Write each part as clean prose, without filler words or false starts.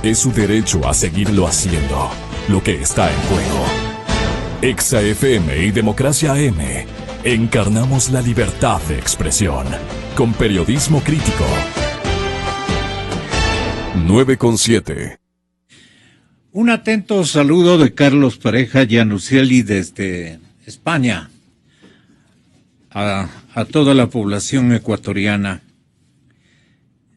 Es su derecho a seguirlo haciendo. Lo que está en juego. Exa FM y Democracia AM. Encarnamos la libertad de expresión. Con periodismo crítico. 9:7. Un atento saludo de Carlos Pareja Giannuselli desde España a toda la población ecuatoriana.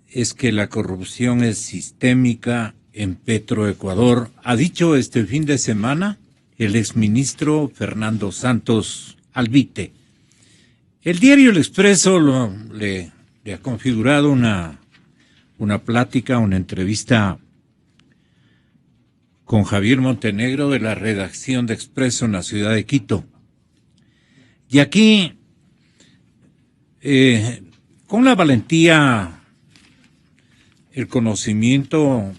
Es que la corrupción es sistémica en Petroecuador, ha dicho este fin de semana el exministro Fernando Santos Albite. El diario El Expreso le ha configurado una plática, una entrevista con Javier Montenegro de la redacción de Expreso en la ciudad de Quito. Y aquí, con la valentía, el conocimiento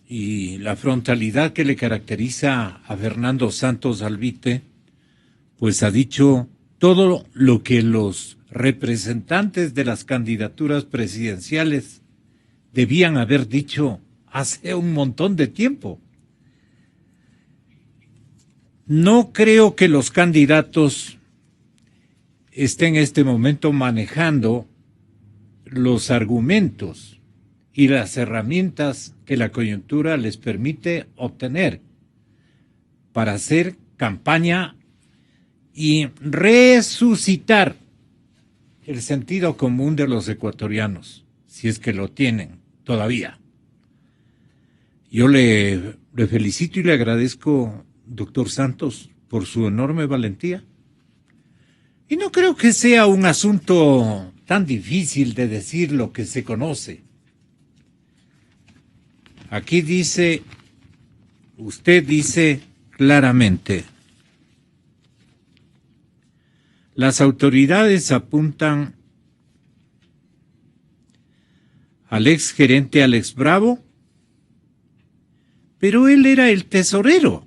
y la frontalidad que le caracteriza a Fernando Santos Albite, pues ha dicho todo lo que los representantes de las candidaturas presidenciales debían haber dicho hace un montón de tiempo. No creo que los candidatos estén en este momento manejando los argumentos y las herramientas que la coyuntura les permite obtener para hacer campaña y resucitar el sentido común de los ecuatorianos, si es que lo tienen todavía. Yo le felicito y le agradezco, doctor Santos, por su enorme valentía. Y no creo que sea un asunto tan difícil de decir lo que se conoce. Aquí usted dice claramente, las autoridades apuntan al exgerente Alex Bravo, pero él era el tesorero.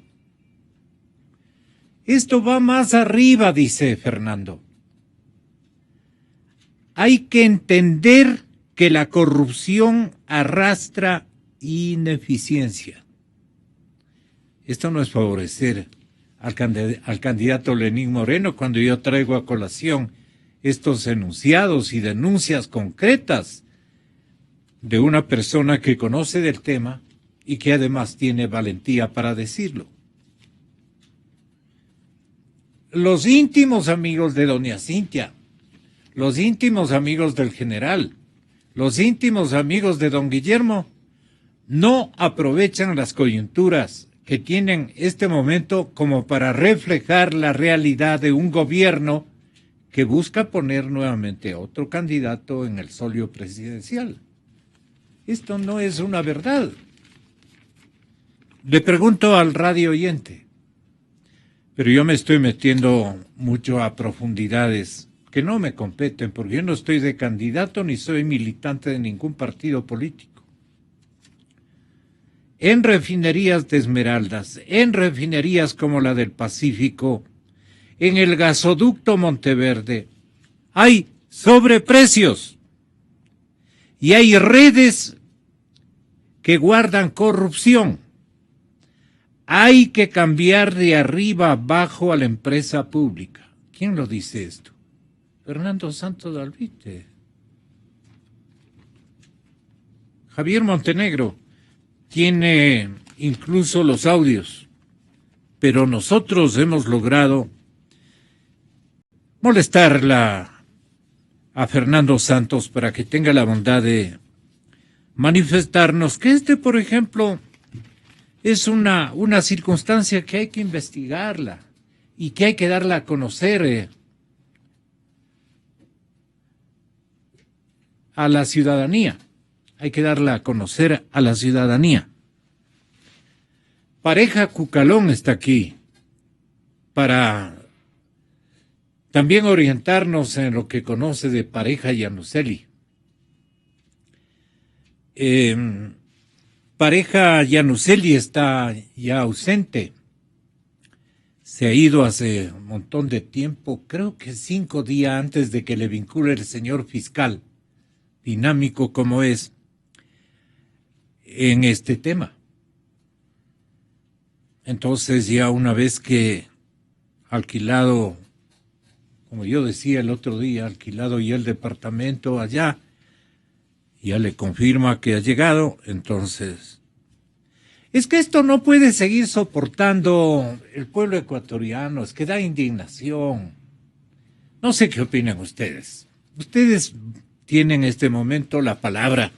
Esto va más arriba, dice Fernando. Hay que entender que la corrupción arrastra ineficiencia. Esto no es favorecer al candidato Lenín Moreno cuando yo traigo a colación estos enunciados y denuncias concretas de una persona que conoce del tema y que además tiene valentía para decirlo. Los íntimos amigos de doña Cintia, los íntimos amigos del general, los íntimos amigos de don Guillermo, no aprovechan las coyunturas que tienen este momento como para reflejar la realidad de un gobierno que busca poner nuevamente a otro candidato en el solio presidencial. Esto no es una verdad. Le pregunto al radio oyente, pero yo me estoy metiendo mucho a profundidades que no me competen, porque yo no estoy de candidato ni soy militante de ningún partido político. En refinerías de Esmeraldas, en refinerías como la del Pacífico, en el gasoducto Monteverde, hay sobreprecios y hay redes que guardan corrupción. Hay que cambiar de arriba abajo a la empresa pública. ¿Quién lo dice esto? Fernando Santos Albite. Javier Montenegro tiene incluso los audios, pero nosotros hemos logrado molestarla a Fernando Santos para que tenga la bondad de manifestarnos que por ejemplo, es una circunstancia que hay que investigarla y que hay que darla a conocer a la ciudadanía. Hay que darla a conocer a la ciudadanía. Pareja Cucalón está aquí para también orientarnos en lo que conoce de Pareja Giannuselli. Pareja Giannuselli está ya ausente. Se ha ido hace un montón de tiempo, creo que 5 días antes de que le vincule el señor fiscal, dinámico como es. en este tema. Entonces ya una vez que alquilado, como yo decía el otro día, alquilado ya el departamento allá, ya le confirma que ha llegado, entonces es que esto no puede seguir soportando el pueblo ecuatoriano, es que da indignación. No sé qué opinan ustedes. Ustedes tienen en este momento la palabra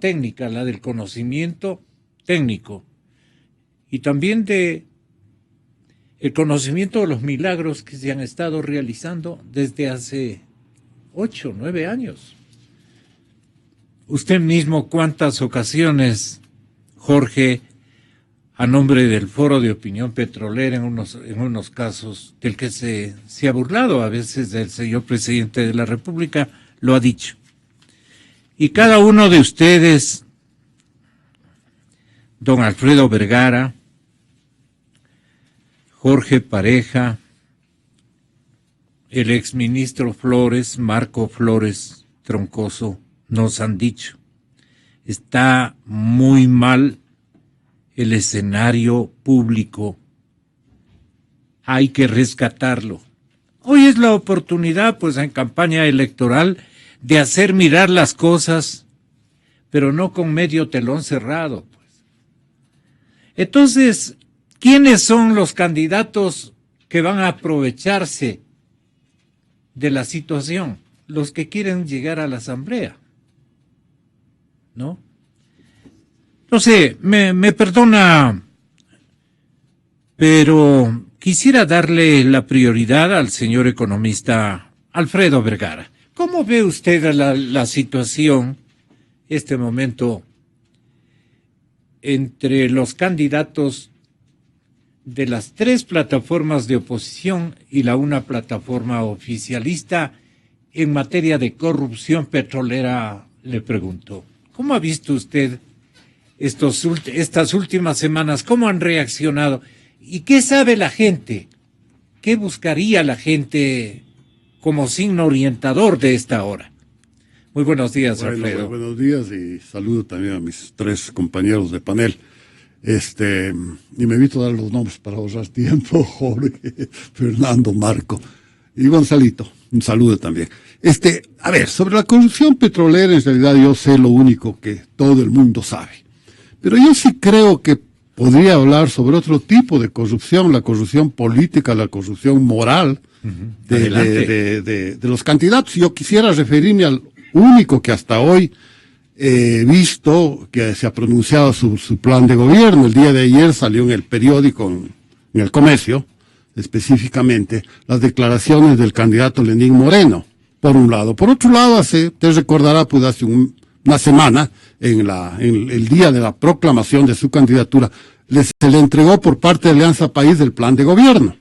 técnica, la del conocimiento técnico, y también de el conocimiento de los milagros que se han estado realizando desde hace 8, 9 años. Usted mismo, ¿cuántas ocasiones, Jorge, a nombre del Foro de Opinión Petrolera, en unos casos del que se ha burlado a veces del señor presidente de la República, lo ha dicho? Y cada uno de ustedes, don Alfredo Vergara, Jorge Pareja, el exministro Flores, Marco Flores Troncoso, nos han dicho, está muy mal el escenario público, hay que rescatarlo. Hoy es la oportunidad, pues en campaña electoral, de hacer mirar las cosas, pero no con medio telón cerrado, pues. Entonces, ¿quiénes son los candidatos que van a aprovecharse de la situación? Los que quieren llegar a la asamblea, ¿no? No sé, me perdona, pero quisiera darle la prioridad al señor economista Alfredo Vergara. ¿Cómo ve usted la situación, este momento, entre los candidatos de las 3 plataformas de oposición y la una plataforma oficialista en materia de corrupción petrolera? Le pregunto, ¿cómo ha visto usted estas últimas semanas? ¿Cómo han reaccionado? ¿Y qué sabe la gente? ¿Qué buscaría la gente como signo orientador de esta hora? Muy buenos días, Alfredo. Muy buenos días y saludo también a mis 3 compañeros de panel. Y me evito dar los nombres para ahorrar tiempo: Jorge, Fernando, Marco y Gonzalito. Un saludo también. A ver, sobre la corrupción petrolera, en realidad yo sé lo único que todo el mundo sabe. Pero yo sí creo que podría hablar sobre otro tipo de corrupción, la corrupción política, la corrupción moral de los candidatos. Yo quisiera referirme al único que hasta hoy he visto que se ha pronunciado su plan de gobierno. El día de ayer salió en el periódico, en el Comercio, específicamente, las declaraciones del candidato Lenín Moreno, por un lado. Por otro lado, te recordará, pues hace una semana, en el día de la proclamación de su candidatura, se le entregó por parte de Alianza País el plan de gobierno.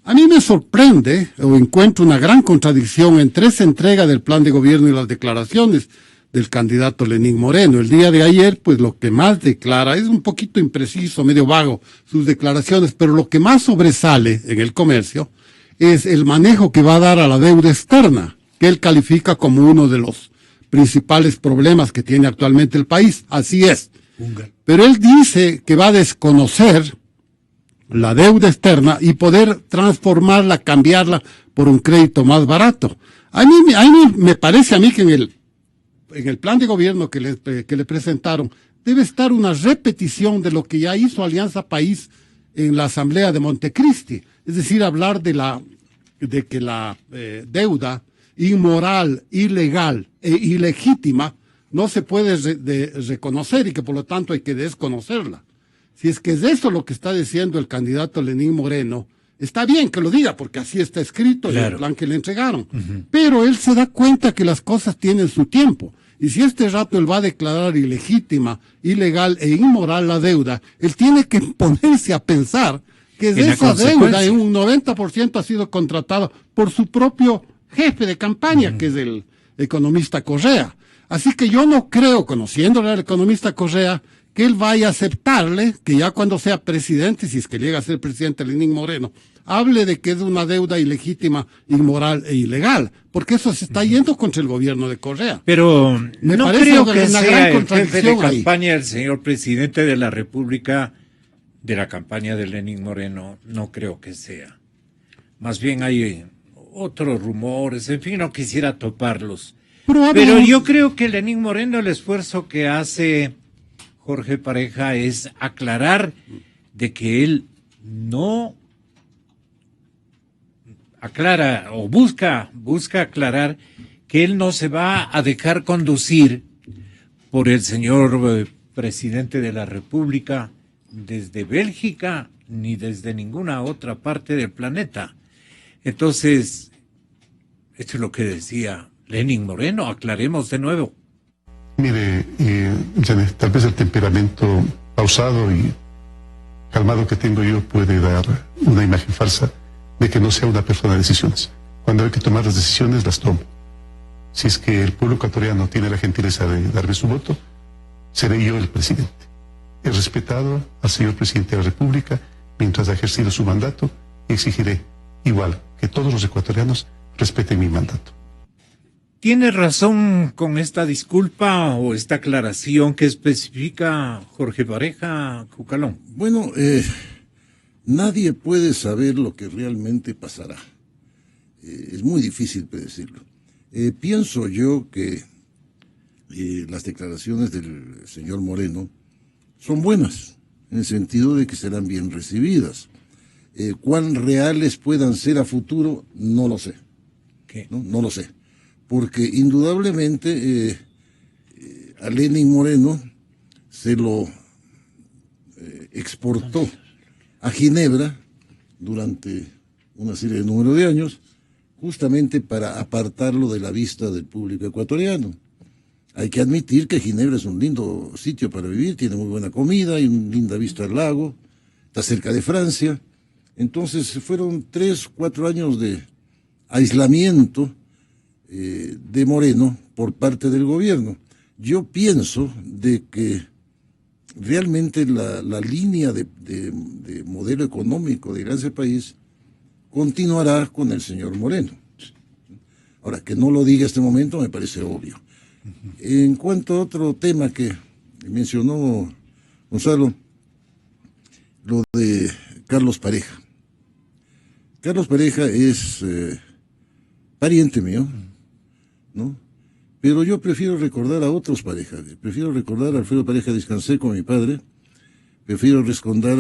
A mí me sorprende, o encuentro una gran contradicción entre esa entrega del plan de gobierno y las declaraciones del candidato Lenín Moreno. El día de ayer, pues lo que más declara, es un poquito impreciso, medio vago sus declaraciones, pero lo que más sobresale en el Comercio es el manejo que va a dar a la deuda externa, que él califica como uno de los principales problemas que tiene actualmente el país. Así es. Pero él dice que va a desconocer la deuda externa y poder transformarla, cambiarla por un crédito más barato. A mí me parece a mí que en el plan de gobierno que le presentaron debe estar una repetición de lo que ya hizo Alianza País en la Asamblea de Montecristi. Es decir, hablar de que la deuda inmoral, ilegal e ilegítima no se puede reconocer y que por lo tanto hay que desconocerla. Si es que es eso lo que está diciendo el candidato Lenín Moreno, está bien que lo diga porque así está escrito, claro, en el plan que le entregaron. Pero él se da cuenta que las cosas tienen su tiempo. Y si este rato él va a declarar ilegítima, ilegal e inmoral la deuda, él tiene que ponerse a pensar que de esa deuda en un 90% ha sido contratada por su propio jefe de campaña, que es el economista Correa. Así que yo no creo, conociéndole al economista Correa, que él vaya a aceptarle que ya cuando sea presidente, si es que llega a ser presidente Lenín Moreno, hable de que es una deuda ilegítima, inmoral e ilegal, porque eso se está yendo contra el gobierno de Correa. Pero Me no parece creo una que gran sea el jefe de contradicción ahí. campaña del señor presidente de la República de la campaña de Lenín Moreno, no creo que sea. Más bien hay otros rumores, en fin, no quisiera toparlos. Pero yo creo que Lenín Moreno, el esfuerzo que hace Jorge Pareja es aclarar de que él no aclara o busca aclarar que él no se va a dejar conducir por el señor presidente de la República desde Bélgica ni desde ninguna otra parte del planeta. Entonces, esto es lo que decía Lenín Moreno, aclaremos de nuevo. Mire, Janet, tal vez el temperamento pausado y calmado que tengo yo puede dar una imagen falsa de que no sea una persona de decisiones. Cuando hay que tomar las decisiones, las tomo. Si es que el pueblo ecuatoriano tiene la gentileza de darme su voto, seré yo el presidente. He respetado al señor presidente de la República mientras ha ejercido su mandato y exigiré, igual que todos los ecuatorianos, respeten mi mandato. ¿Tiene razón con esta disculpa o esta aclaración que especifica Jorge Pareja, Cucalón? Bueno, nadie puede saber lo que realmente pasará. Es muy difícil predecirlo. Pienso yo que las declaraciones del señor Moreno son buenas, en el sentido de que serán bien recibidas. Cuán reales puedan ser a futuro, no lo sé. ¿Qué? No lo sé. Porque indudablemente a Lenín Moreno se lo exportó a Ginebra durante una serie de número de años, justamente para apartarlo de la vista del público ecuatoriano. Hay que admitir que Ginebra es un lindo sitio para vivir, tiene muy buena comida, hay una linda vista al lago, está cerca de Francia. Entonces fueron 3, 4 años de aislamiento de Moreno por parte del gobierno. Yo pienso de que realmente la línea de modelo económico de ese país continuará con el señor Moreno. Ahora, que no lo diga en este momento me parece obvio. En cuanto a otro tema que mencionó Gonzalo, lo de Carlos Pareja. Carlos Pareja es pariente mío, ¿no? Pero yo prefiero recordar a otros Parejas. Prefiero recordar a Alfredo Pareja Descansé con mi padre. Prefiero recordar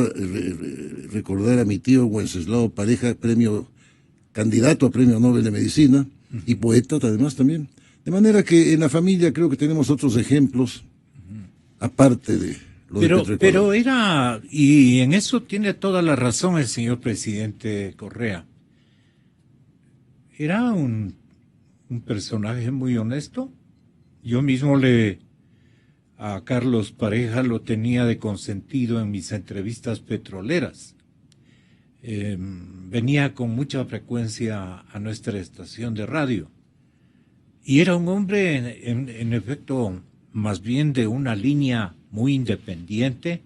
a mi tío Wenceslao Pareja, candidato a Premio Nobel de Medicina y poeta además también. De manera que en la familia creo que tenemos otros ejemplos, aparte de lo de Petroecuador. Pero era, y en eso tiene toda la razón el señor presidente Correa, era un personaje muy honesto. Yo mismo a Carlos Pareja lo tenía de consentido en mis entrevistas petroleras. Venía con mucha frecuencia a nuestra estación de radio. Y era un hombre, en efecto, más bien de una línea muy independiente,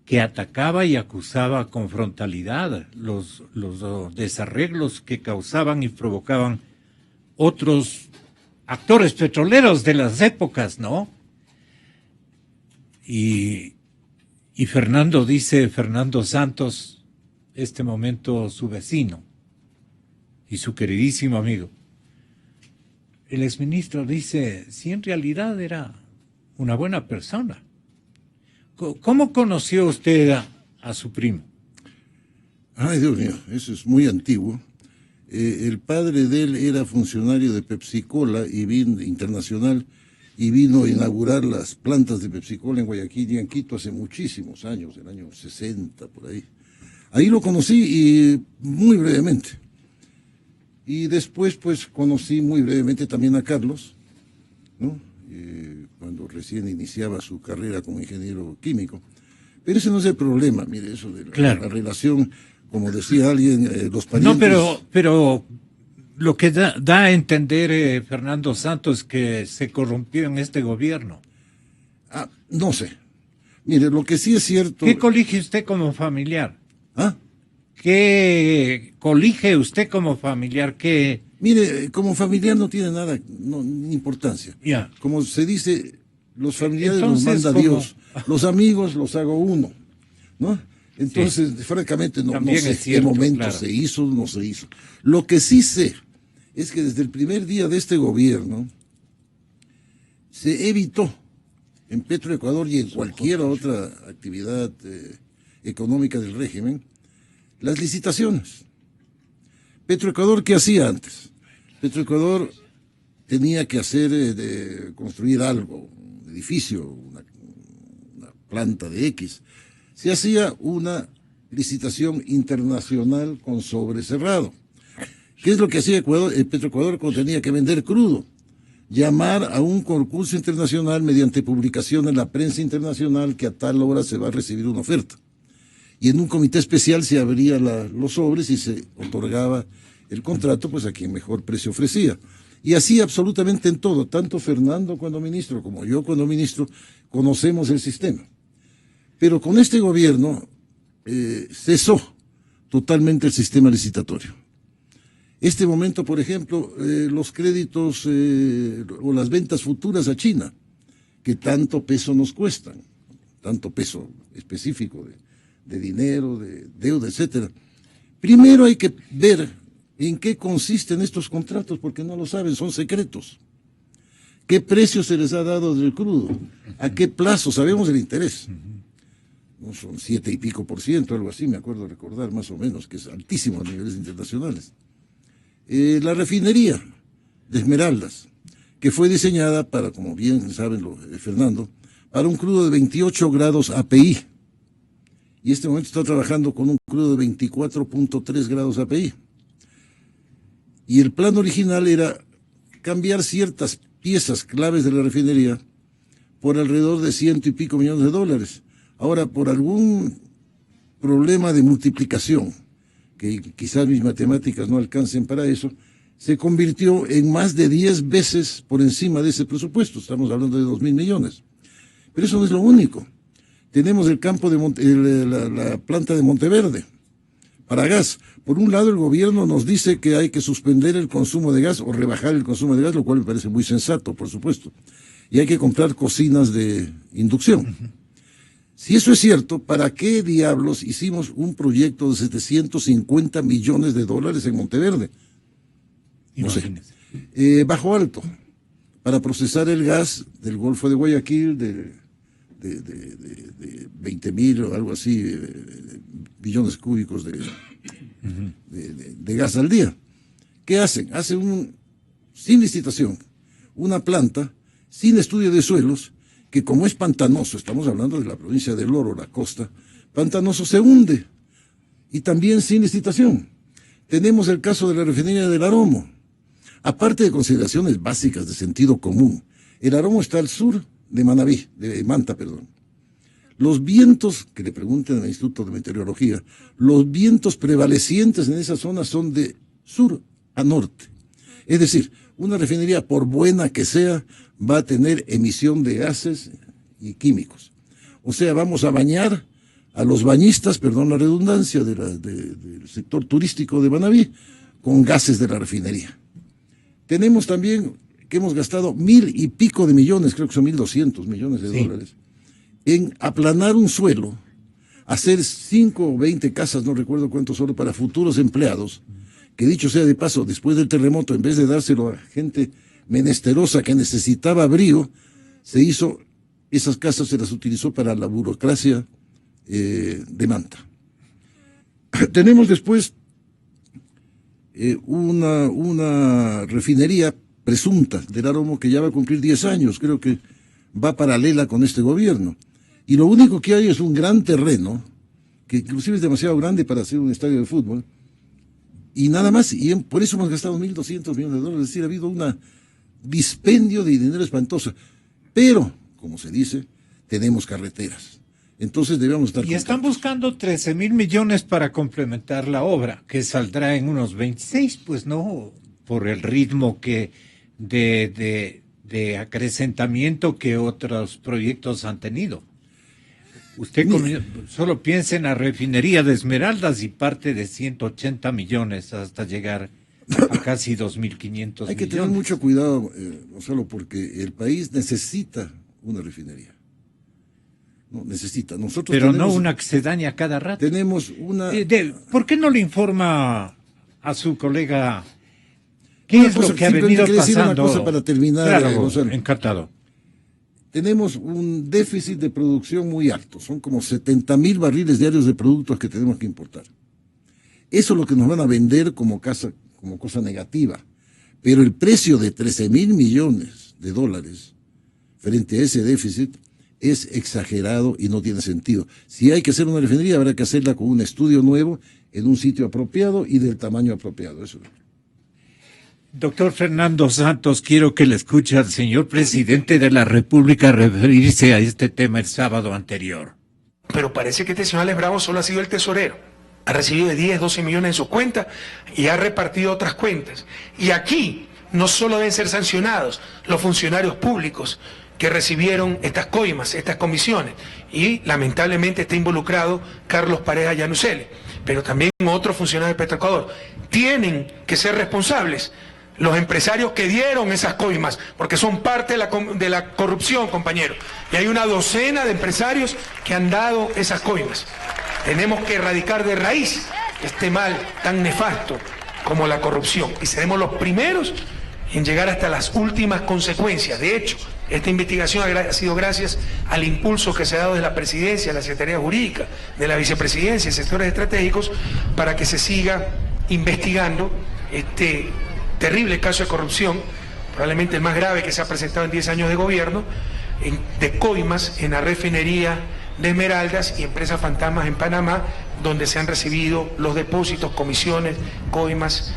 que atacaba y acusaba con frontalidad los desarreglos que causaban y provocaban otros actores petroleros de las épocas, ¿no? Y Fernando Santos, este momento su vecino y su queridísimo amigo. El exministro dice, sí, en realidad era una buena persona. ¿Cómo conoció usted a su primo? Ay, Dios mío, eso es muy antiguo. El padre de él era funcionario de Pepsi-Cola internacional y vino a inaugurar las plantas de Pepsi-Cola en Guayaquil y en Quito hace muchísimos años, el año 60, por ahí. Ahí lo conocí y muy brevemente. Y después, pues, conocí muy brevemente también a Carlos, ¿no? Cuando recién iniciaba su carrera como ingeniero químico. Pero ese no es el problema, mire, eso de la relación, como decía alguien, los parientes... No, pero lo que da a entender Fernando Santos que se corrompió en este gobierno. No sé. Mire, lo que sí es cierto... ¿Qué colige usted como familiar? ¿Ah? ¿Qué colige usted como familiar? ¿Qué? Mire, como familiar no tiene nada, ni importancia. Ya. Como se dice, los familiares Entonces, los manda ¿cómo? Dios, los amigos los hago uno, ¿no? Entonces, francamente, no También sé es cierto, qué momento claro. se hizo o no se hizo. Lo que sí sé es que desde el primer día de este gobierno se evitó en Petroecuador y en cualquier otra actividad económica del régimen las licitaciones. Petroecuador, ¿qué hacía antes? Petroecuador tenía que hacer, construir algo, un edificio, una planta de X. Se hacía una licitación internacional con sobre cerrado. ¿Qué es lo que hacía Petroecuador cuando tenía que vender crudo? Llamar a un concurso internacional mediante publicación en la prensa internacional que a tal hora se va a recibir una oferta. Y en un comité especial se abría los sobres y se otorgaba el contrato pues a quien mejor precio ofrecía. Y así absolutamente en todo, tanto Fernando cuando ministro como yo cuando ministro, conocemos el sistema. Pero con este gobierno cesó totalmente el sistema licitatorio. Este momento, por ejemplo, los créditos o las ventas futuras a China, que tanto peso nos cuestan, tanto peso específico de dinero, de deuda, etcétera. Primero hay que ver en qué consisten estos contratos, porque no lo saben, son secretos. ¿Qué precio se les ha dado del crudo? ¿A qué plazo? Sabemos el interés. No son 7 y pico %, algo así, me acuerdo recordar más o menos, que es altísimo a niveles internacionales. La refinería de Esmeraldas, que fue diseñada para, como bien saben Fernando, para un crudo de 28 grados API. Y este momento está trabajando con un crudo de 24.3 grados API. Y el plan original era cambiar ciertas piezas claves de la refinería por alrededor de $100 y pico millones. Ahora, por algún problema de multiplicación, que quizás mis matemáticas no alcancen para eso, se convirtió en más de 10 veces por encima de ese presupuesto. Estamos hablando de 2.000 millones. Pero eso no es lo único. Tenemos el campo de la planta de Monteverde para gas. Por un lado, el gobierno nos dice que hay que suspender el consumo de gas o rebajar el consumo de gas, lo cual me parece muy sensato, por supuesto. Y hay que comprar cocinas de inducción. Si eso es cierto, ¿para qué diablos hicimos un proyecto de $750 millones en Monteverde? No sé. Bajo Alto, para procesar el gas del Golfo de Guayaquil de 20.000 o algo así billones cúbicos de gas al día. ¿Qué hacen? Hacen sin licitación una planta sin estudio de suelos que, como es pantanoso, estamos hablando de la provincia del Oro, la costa, pantanoso se hunde, y también sin licitación. Tenemos el caso de la refinería del Aromo. Aparte de consideraciones básicas de sentido común, el Aromo está al sur de Manta. Los vientos, que le pregunten al Instituto de Meteorología, los vientos prevalecientes en esa zona son de sur a norte. Es decir, una refinería, por buena que sea, va a tener emisión de gases y químicos. O sea, vamos a bañar a los bañistas, perdón la redundancia, del sector turístico de Manabí, con gases de la refinería. Tenemos también que hemos gastado 1.000 y pico de millones, creo que son 1.200 millones de dólares, en aplanar un suelo, hacer 5 o 20 casas, no recuerdo cuántos solo, para futuros empleados, que dicho sea de paso, después del terremoto, en vez de dárselo a gente menesterosa que necesitaba abrigo, esas casas se las utilizó para la burocracia de Manta. Tenemos después una refinería presunta del Aromo que ya va a cumplir 10 años, creo que va paralela con este gobierno. Y lo único que hay es un gran terreno, que inclusive es demasiado grande para hacer un estadio de fútbol, y nada más, y por eso hemos gastado 1.200 millones de dólares, es decir, ha habido un dispendio de dinero espantoso. Pero, como se dice, tenemos carreteras. Entonces debemos estar... Y están buscando 13.000 millones para complementar la obra, que saldrá en unos 26, pues no, por el ritmo que de acrecentamiento que otros proyectos han tenido. Solo piensa en la refinería de Esmeraldas y parte de 180 millones hasta llegar a casi 2.500 millones. Hay que tener mucho cuidado, Gonzalo, porque el país necesita una refinería. No, necesita. Nosotros Pero tenemos, no una que se daña cada rato. Tenemos una... ¿Por qué no le informa a su colega qué es lo que ha venido pasando? Decir una cosa para terminar, claro, Gonzalo. Encantado. Tenemos un déficit de producción muy alto. Son como 70.000 barriles diarios de productos que tenemos que importar. Eso es lo que nos van a vender como cosa negativa. Pero el precio de 13.000 millones de dólares frente a ese déficit es exagerado y no tiene sentido. Si hay que hacer una refinería, habrá que hacerla con un estudio nuevo, en un sitio apropiado y del tamaño apropiado. Eso. Doctor Fernando Santos, quiero que le escuche al señor presidente de la República referirse a este tema el sábado anterior. Pero parece que este señor Alex Bravo solo ha sido el tesorero. Ha recibido de 10, 12 millones en su cuenta y ha repartido otras cuentas. Y aquí no solo deben ser sancionados los funcionarios públicos que recibieron estas coimas, estas comisiones, y lamentablemente está involucrado Carlos Pareja Yanusele, pero también otros funcionarios de Petroecuador. Tienen que ser responsables los empresarios que dieron esas coimas, porque son parte de la corrupción, compañero. Y hay una docena de empresarios que han dado esas coimas. Tenemos que erradicar de raíz este mal tan nefasto como la corrupción. Y seremos los primeros en llegar hasta las últimas consecuencias. De hecho, esta investigación ha sido gracias al impulso que se ha dado de la presidencia, de la Secretaría Jurídica, de la vicepresidencia y sectores estratégicos para que se siga investigando este terrible caso de corrupción, probablemente el más grave que se ha presentado en 10 años de gobierno, de coimas en la refinería de Esmeraldas y empresas fantasmas en Panamá, donde se han recibido los depósitos, comisiones, coimas,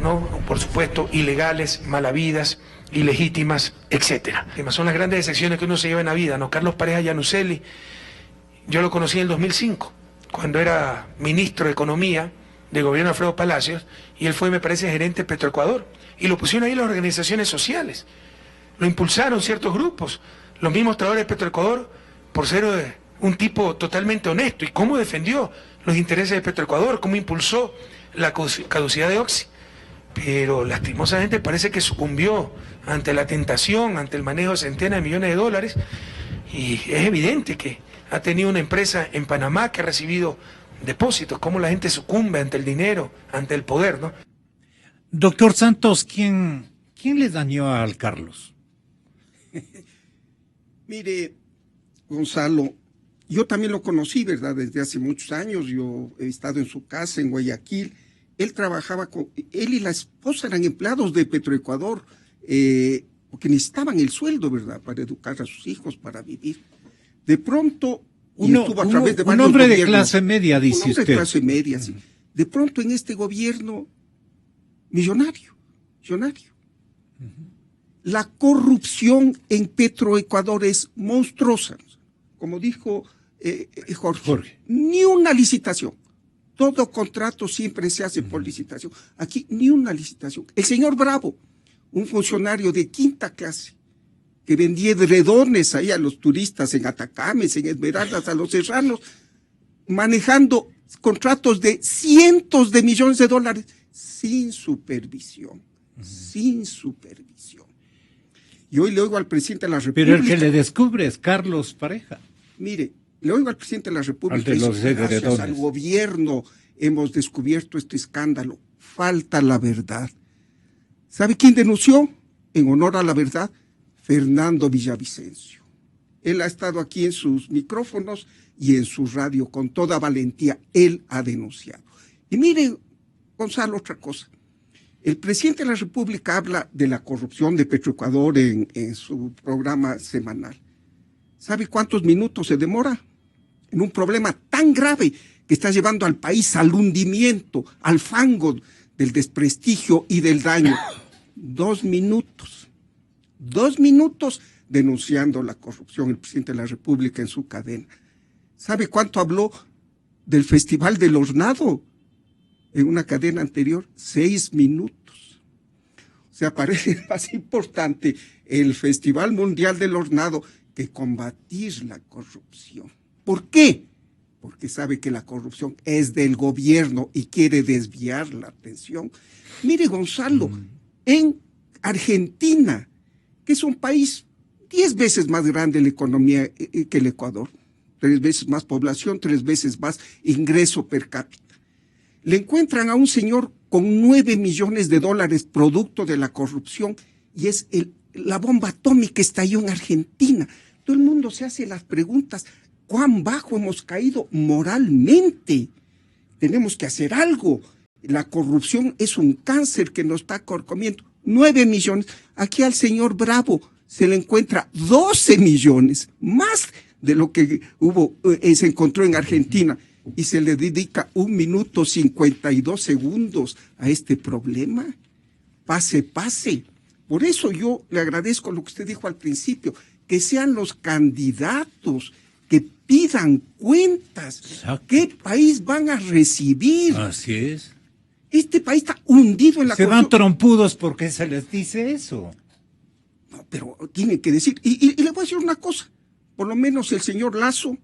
¿no? Por supuesto, ilegales, malavidas, ilegítimas, etcétera. Son las grandes decepciones que uno se lleva en la vida, ¿no? Carlos Pareja Yanusele, yo lo conocí en el 2005, cuando era ministro de Economía del gobierno de Alfredo Palacios, y él fue, me parece, gerente de Petroecuador, y lo pusieron ahí las organizaciones sociales, lo impulsaron ciertos grupos, los mismos trabajadores de Petroecuador, por ser un tipo totalmente honesto, y cómo defendió los intereses de Petroecuador, cómo impulsó la caducidad de Oxy. Pero lastimosamente parece que sucumbió ante la tentación, ante el manejo de centenas de millones de dólares, y es evidente que ha tenido una empresa en Panamá que ha recibido depósitos, cómo la gente sucumbe ante el dinero, ante el poder, ¿no? Doctor Santos, ¿quién le dañó al Carlos? Mire, Gonzalo, yo también lo conocí, ¿verdad? Desde hace muchos años. Yo he estado en su casa en Guayaquil. Él trabajaba él y la esposa eran empleados de Petroecuador, porque necesitaban el sueldo, ¿verdad? Para educar a sus hijos, para vivir. De pronto, un hombre de clase media, dice usted. Un hombre de clase media, sí. De pronto en este gobierno, millonario. La corrupción en Petroecuador es monstruosa. Como dijo Jorge, ni una licitación. Todo contrato siempre se hace por licitación. Aquí ni una licitación. El señor Bravo, un funcionario de quinta clase, que vendía edredones ahí a los turistas en Atacames, en Esmeraldas, a los serranos, manejando contratos de cientos de millones de dólares sin supervisión. Y hoy le oigo al presidente de la República. Pero el que le descubre es Carlos Pareja. Mire, le oigo al presidente de la República. Al de los gracias al gobierno hemos descubierto este escándalo. Falta la verdad. ¿Sabe quién denunció? En honor a la verdad, Fernando Villavicencio. Él ha estado aquí en sus micrófonos y en su radio con toda valentía. Él ha denunciado. Y mire, Gonzalo, otra cosa. El presidente de la República habla de la corrupción de Petroecuador en su programa semanal. ¿Sabe cuántos minutos se demora? En un problema tan grave que está llevando al país al hundimiento, al fango del desprestigio y del daño. 2 minutos. 2 minutos denunciando la corrupción el presidente de la República en su cadena. ¿Sabe cuánto habló del Festival del Hornado en una cadena anterior? 6 minutos. O sea, parece más importante el Festival Mundial del Hornado que combatir la corrupción. ¿Por qué? Porque sabe que la corrupción es del gobierno y quiere desviar la atención. Mire, Gonzalo, en Argentina, que es un país 10 veces más grande en la economía que el Ecuador, 3 veces más población, 3 veces más ingreso per cápita, le encuentran a un señor con $9 millones producto de la corrupción, y es la bomba atómica estalló en Argentina. Todo el mundo se hace las preguntas, ¿cuán bajo hemos caído moralmente? Tenemos que hacer algo. La corrupción es un cáncer que nos está comiendo. 9 millones. Aquí al señor Bravo se le encuentra 12 millones, más de lo que se encontró en Argentina, y se le dedica 1 minuto 52 segundos a este problema. Pase. Por eso yo le agradezco lo que usted dijo al principio, que sean los candidatos que pidan cuentas. Exacto. ¿Qué país van a recibir? Así es. Este país está hundido en la Se van corrupción. trompudos porque se les dice eso. No, pero tienen que decir, y le voy a decir una cosa, por lo menos el señor Lasso,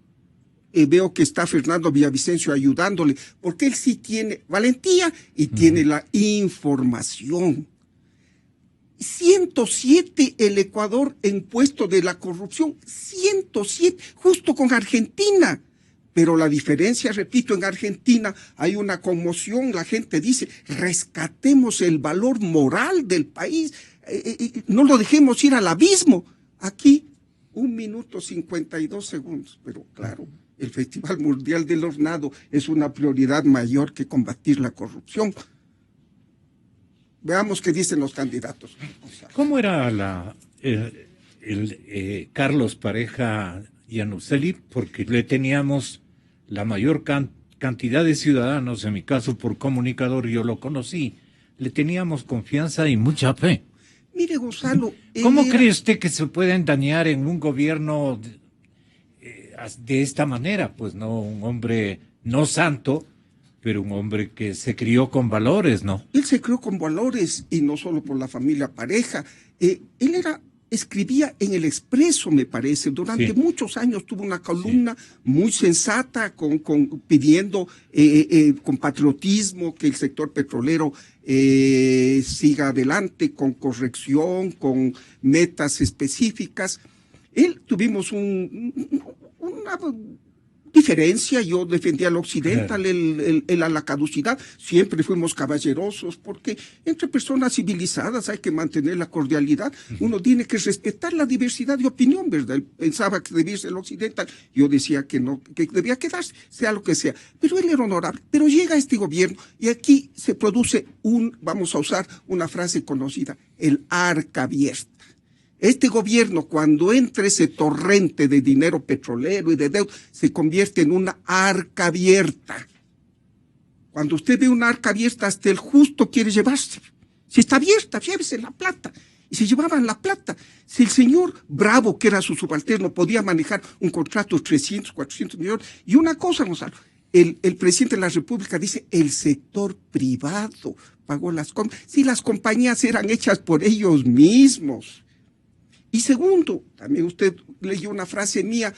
veo que está Fernando Villavicencio ayudándole, porque él sí tiene valentía y tiene la información. 107 el Ecuador en puesto de la corrupción, 107, justo con Argentina. Pero la diferencia, repito, en Argentina hay una conmoción, la gente dice, rescatemos el valor moral del país, no lo dejemos ir al abismo. Aquí, 1 minuto 52 segundos, pero claro, el Festival Mundial del Hornado es una prioridad mayor que combatir la corrupción. Veamos qué dicen los candidatos. ¿Cómo era Carlos Pareja Yanuseli? Porque le teníamos la mayor cantidad de ciudadanos, en mi caso por comunicador, yo lo conocí, le teníamos confianza y mucha fe. Mire, Gonzalo, ¿Cómo cree usted que se pueden dañar en un gobierno de esta manera? Pues no, un hombre no santo, pero un hombre que se crió con valores, ¿no? Él se crió con valores, y no solo por la familia Pareja. Él escribía en El Expreso, me parece. Durante muchos años tuvo una columna muy sensata, pidiendo con patriotismo que el sector petrolero siga adelante, con corrección, con metas específicas. Tuvimos una diferencia. Yo defendía al occidental, a la caducidad. Siempre fuimos caballerosos, porque entre personas civilizadas hay que mantener la cordialidad. Uno tiene que respetar la diversidad de opinión, ¿verdad? Él pensaba que debía ser el occidental. Yo decía que no, que debía quedarse, sea lo que sea. Pero él era honorable. Pero llega este gobierno y aquí se produce vamos a usar una frase conocida, el arca abierta. Este gobierno, cuando entra ese torrente de dinero petrolero y de deuda, se convierte en una arca abierta. Cuando usted ve una arca abierta, hasta el justo quiere llevarse. Si está abierta, llévese la plata. Y se llevaban la plata. Si el señor Bravo, que era su subalterno, podía manejar un contrato de 300, 400 millones. Y una cosa, Gonzalo, el presidente de la República dice, el sector privado pagó las compras. Si las compañías eran hechas por ellos mismos. Y segundo, también usted leyó una frase mía,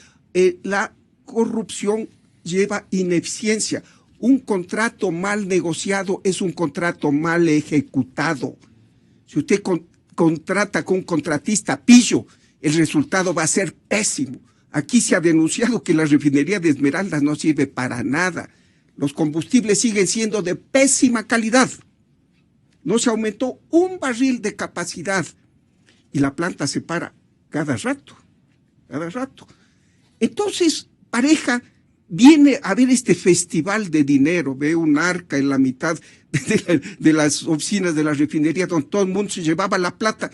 la corrupción lleva ineficiencia. Un contrato mal negociado es un contrato mal ejecutado. Si usted contrata con un contratista pillo, el resultado va a ser pésimo. Aquí se ha denunciado que la refinería de Esmeraldas no sirve para nada. Los combustibles siguen siendo de pésima calidad. No se aumentó un barril de capacidad. Y la planta se para cada rato. Entonces, Pareja viene a ver este festival de dinero, ve un arca en la mitad de las oficinas de la refinería donde todo el mundo se llevaba la plata.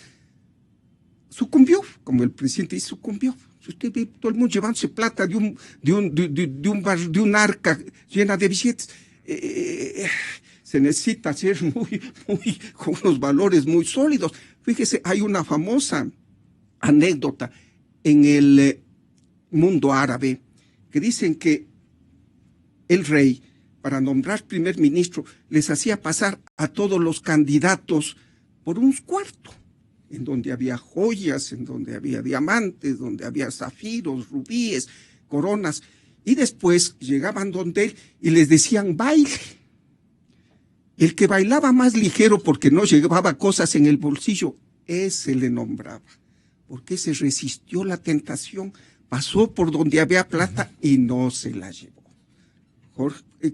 Sucumbió, como el presidente dice, sucumbió. Si usted ve todo el mundo llevándose plata de un arca llena de billetes, se necesita ser con unos valores muy sólidos. Fíjese, hay una famosa anécdota en el mundo árabe que dicen que el rey, para nombrar primer ministro, les hacía pasar a todos los candidatos por un cuarto, en donde había joyas, en donde había diamantes, donde había zafiros, rubíes, coronas. Y después llegaban donde él y les decían baile. El que bailaba más ligero porque no llevaba cosas en el bolsillo, ese le nombraba. Porque se resistió la tentación, pasó por donde había plata y no se la llevó.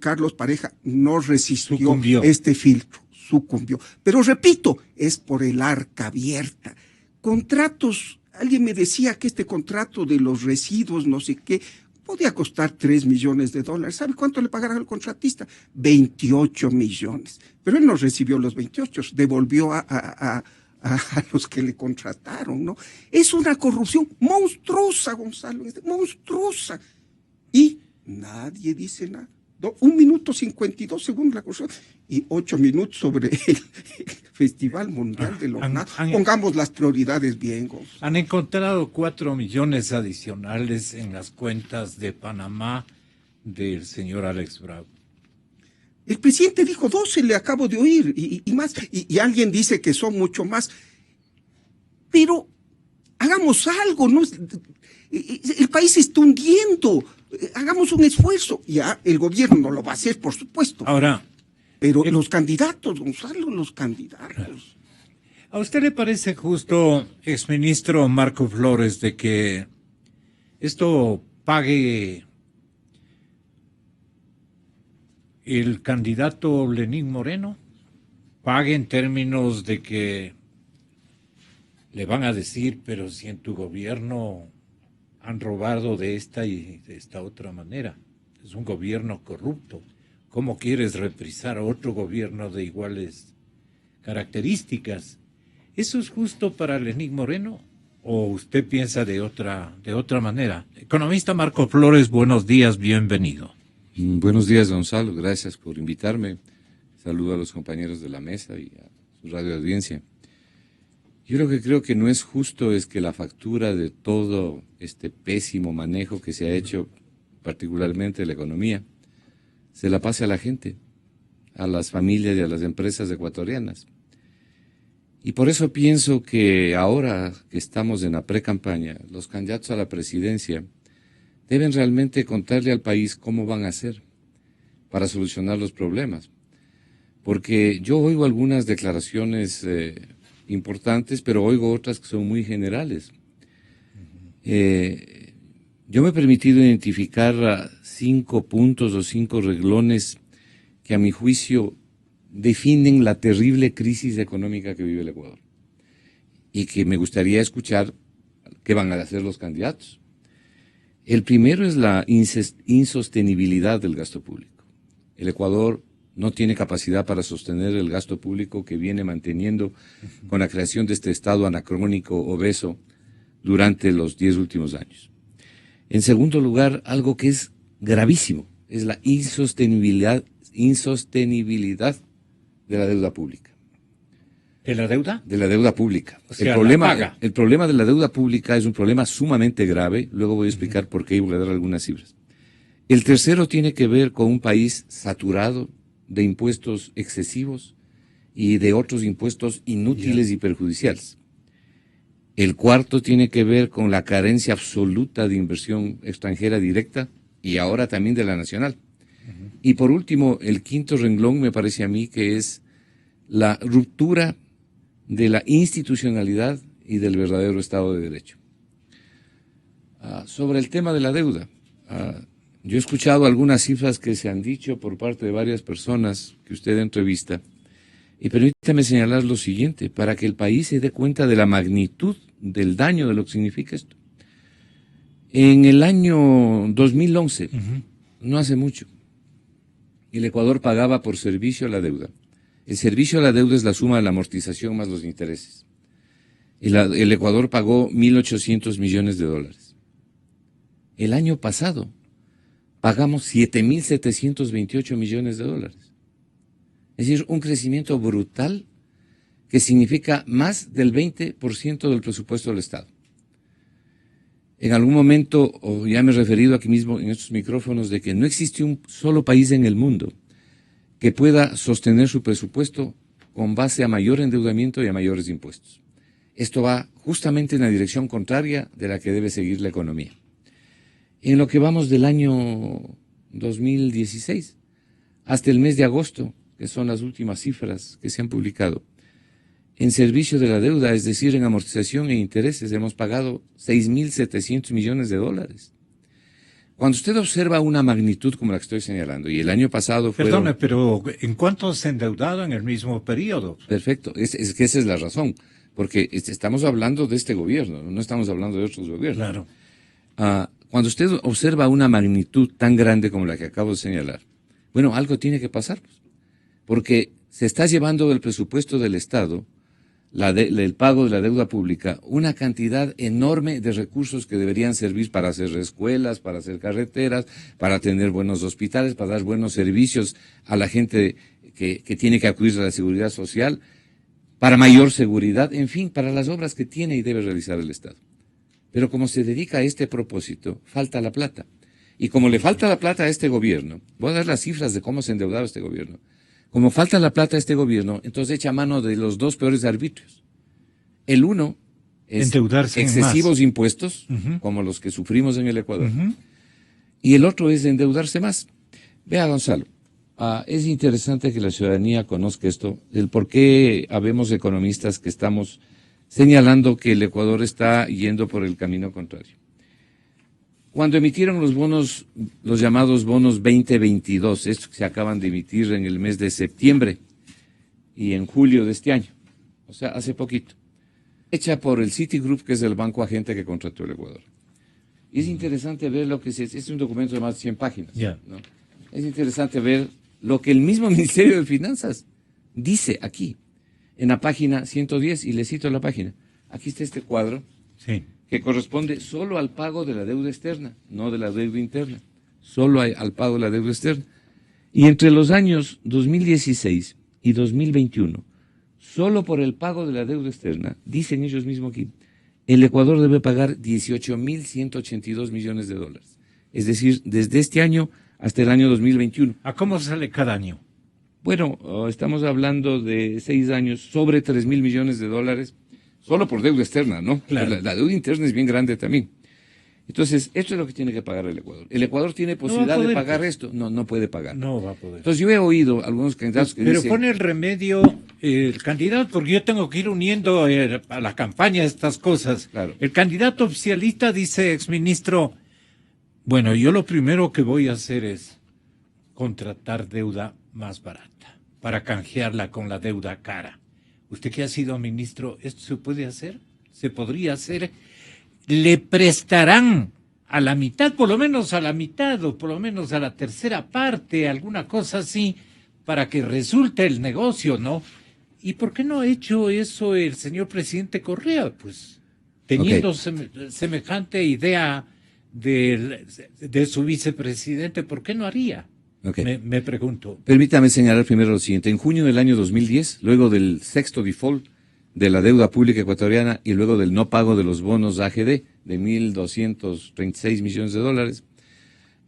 Carlos Pareja no resistió este filtro, sucumbió. Pero repito, es por el arca abierta. Contratos, alguien me decía que este contrato de los residuos, no sé qué, podía costar $3 millones. ¿Sabe cuánto le pagaron al contratista? 28 millones. Pero él no recibió los 28, devolvió a los que le contrataron, ¿no? Es una corrupción monstruosa, Gonzalo, monstruosa. Y nadie dice nada. 1 minuto 52 segundos la corrupción y 8 minutos sobre el Festival Mundial de los Natos. Pongamos las prioridades bien, Gonzalo. Han encontrado 4 millones adicionales en las cuentas de Panamá del señor Alex Bravo. El presidente dijo 12, le acabo de oír, y más, y alguien dice que son mucho más. Pero hagamos algo, ¿no? El país se está hundiendo, hagamos un esfuerzo. Ya el gobierno lo va a hacer, por supuesto. Ahora, pero los candidatos, Gonzalo, los candidatos. ¿A usted le parece justo, exministro Marco Flores, de que esto pague el candidato Lenín Moreno? Pague en términos de que le van a decir, pero si en tu gobierno han robado de esta y de esta otra manera. Es un gobierno corrupto. ¿Cómo quieres reprisar a otro gobierno de iguales características? ¿Eso es justo para Lenín Moreno? ¿O usted piensa de otra manera? Economista Marco Flores, buenos días, bienvenido. Buenos días, Gonzalo, gracias por invitarme. Saludo a los compañeros de la mesa y a su radio audiencia. Yo lo que creo que no es justo es que la factura de todo este pésimo manejo que se ha hecho, particularmente de la economía, se la pase a la gente, a las familias y a las empresas ecuatorianas. Y por eso pienso que ahora que estamos en la precampaña, los candidatos a la presidencia deben realmente contarle al país cómo van a hacer para solucionar los problemas. Porque yo oigo algunas declaraciones importantes, pero oigo otras que son muy generales. Yo me he permitido identificar 5 puntos o 5 renglones que a mi juicio definen la terrible crisis económica que vive el Ecuador y que me gustaría escuchar qué van a hacer los candidatos. El primero es la insostenibilidad del gasto público. El Ecuador no tiene capacidad para sostener el gasto público que viene manteniendo con la creación de este Estado anacrónico, obeso, durante los 10 últimos años. En segundo lugar, algo que es gravísimo, es la insostenibilidad de la deuda pública. ¿De la deuda? De la deuda pública. O sea, el problema de la deuda pública es un problema sumamente grave, luego voy a explicar por qué y voy a dar algunas cifras. El tercero tiene que ver con un país saturado de impuestos excesivos y de otros impuestos inútiles y perjudiciales. El cuarto tiene que ver con la carencia absoluta de inversión extranjera directa y ahora también de la nacional. Y por último, el quinto renglón me parece a mí que es la ruptura de la institucionalidad y del verdadero Estado de Derecho. Sobre el tema de la deuda, yo he escuchado algunas cifras que se han dicho por parte de varias personas que usted entrevista, y permítame señalar lo siguiente, para que el país se dé cuenta de la magnitud del daño de lo que significa esto. En el año 2011, no hace mucho, el Ecuador pagaba por servicio a la deuda. El servicio a la deuda es la suma de la amortización más los intereses. El Ecuador pagó $1.800 millones. El año pasado pagamos $7.728 millones. Es decir, un crecimiento brutal que significa más del 20% del presupuesto del Estado. En algún momento, o ya me he referido aquí mismo en estos micrófonos, de que no existe un solo país en el mundo que pueda sostener su presupuesto con base a mayor endeudamiento y a mayores impuestos. Esto va justamente en la dirección contraria de la que debe seguir la economía. En lo que vamos del año 2016 hasta el mes de agosto, que son las últimas cifras que se han publicado, en servicio de la deuda, es decir, en amortización e intereses, hemos pagado 6.700 millones de dólares. Cuando usted observa una magnitud como la que estoy señalando, y el año pasado fue... Perdone, pero ¿en cuánto se ha endeudado en el mismo periodo? Perfecto, es que esa es la razón, porque estamos hablando de este gobierno, no estamos hablando de otros gobiernos. Claro. Cuando usted observa una magnitud tan grande como la que acabo de señalar, bueno, algo tiene que pasar, pues, porque se está llevando del presupuesto del Estado, el pago de la deuda pública, una cantidad enorme de recursos que deberían servir para hacer escuelas, para hacer carreteras, para tener buenos hospitales, para dar buenos servicios a la gente que tiene que acudir a la seguridad social, para mayor seguridad, en fin, para las obras que tiene y debe realizar el Estado. Pero como se dedica a este propósito, falta la plata. Y como le falta la plata a este gobierno, voy a dar las cifras de cómo se ha endeudado este gobierno. Como falta la plata a este gobierno, entonces echa mano de los dos peores arbitrios. El uno es endeudarse excesivos impuestos, como los que sufrimos en el Ecuador. Y el otro es endeudarse más. Vea, Gonzalo, es interesante que la ciudadanía conozca esto, el por qué habemos economistas que estamos señalando que el Ecuador está yendo por el camino contrario. Cuando emitieron los bonos, los llamados bonos 2022, estos que se acaban de emitir en el mes de septiembre y en julio de este año, o sea, hace poquito, hecha por el Citigroup, que es el banco agente que contrató el Ecuador. Y es interesante ver lo que es un documento de más de 100 páginas. ¿No? Es interesante ver lo que el mismo Ministerio de Finanzas dice aquí, en la página 110, y le cito la página. Aquí está este cuadro. Sí. Que corresponde solo al pago de la deuda externa, no de la deuda interna, solo al pago de la deuda externa. Y entre los años 2016 y 2021, solo por el pago de la deuda externa, dicen ellos mismos aquí, el Ecuador debe pagar 18.182 millones de dólares. Es decir, desde este año hasta el año 2021. ¿A cómo sale cada año? Bueno, estamos hablando de 6 años, sobre 3.000 millones de dólares, solo por deuda externa, ¿no? Claro. La deuda interna es bien grande también. Entonces, esto es lo que tiene que pagar el Ecuador. ¿El Ecuador tiene posibilidad de pagar esto? No, no puede pagar. No va a poder. Entonces, yo he oído algunos candidatos que Pero dicen... pone el remedio el candidato, porque yo tengo que ir uniendo a la campaña estas cosas. Claro. El candidato oficialista dice, exministro, bueno, yo lo primero que voy a hacer es contratar deuda más barata para canjearla con la deuda cara. Usted que ha sido ministro, ¿esto se puede hacer? ¿Se podría hacer? ¿Le prestarán a la mitad, por lo menos a la mitad, o por lo menos a la tercera parte, alguna cosa así, para que resulte el negocio, ¿no? ¿Y por qué no ha hecho eso el señor presidente Correa? Pues teniendo semejante idea de su vicepresidente, ¿por qué no haría? Okay. Me pregunto. Permítame señalar primero lo siguiente. En junio del año 2010, luego del sexto default de la deuda pública ecuatoriana y luego del no pago de los bonos AGD de 1.236 millones de dólares,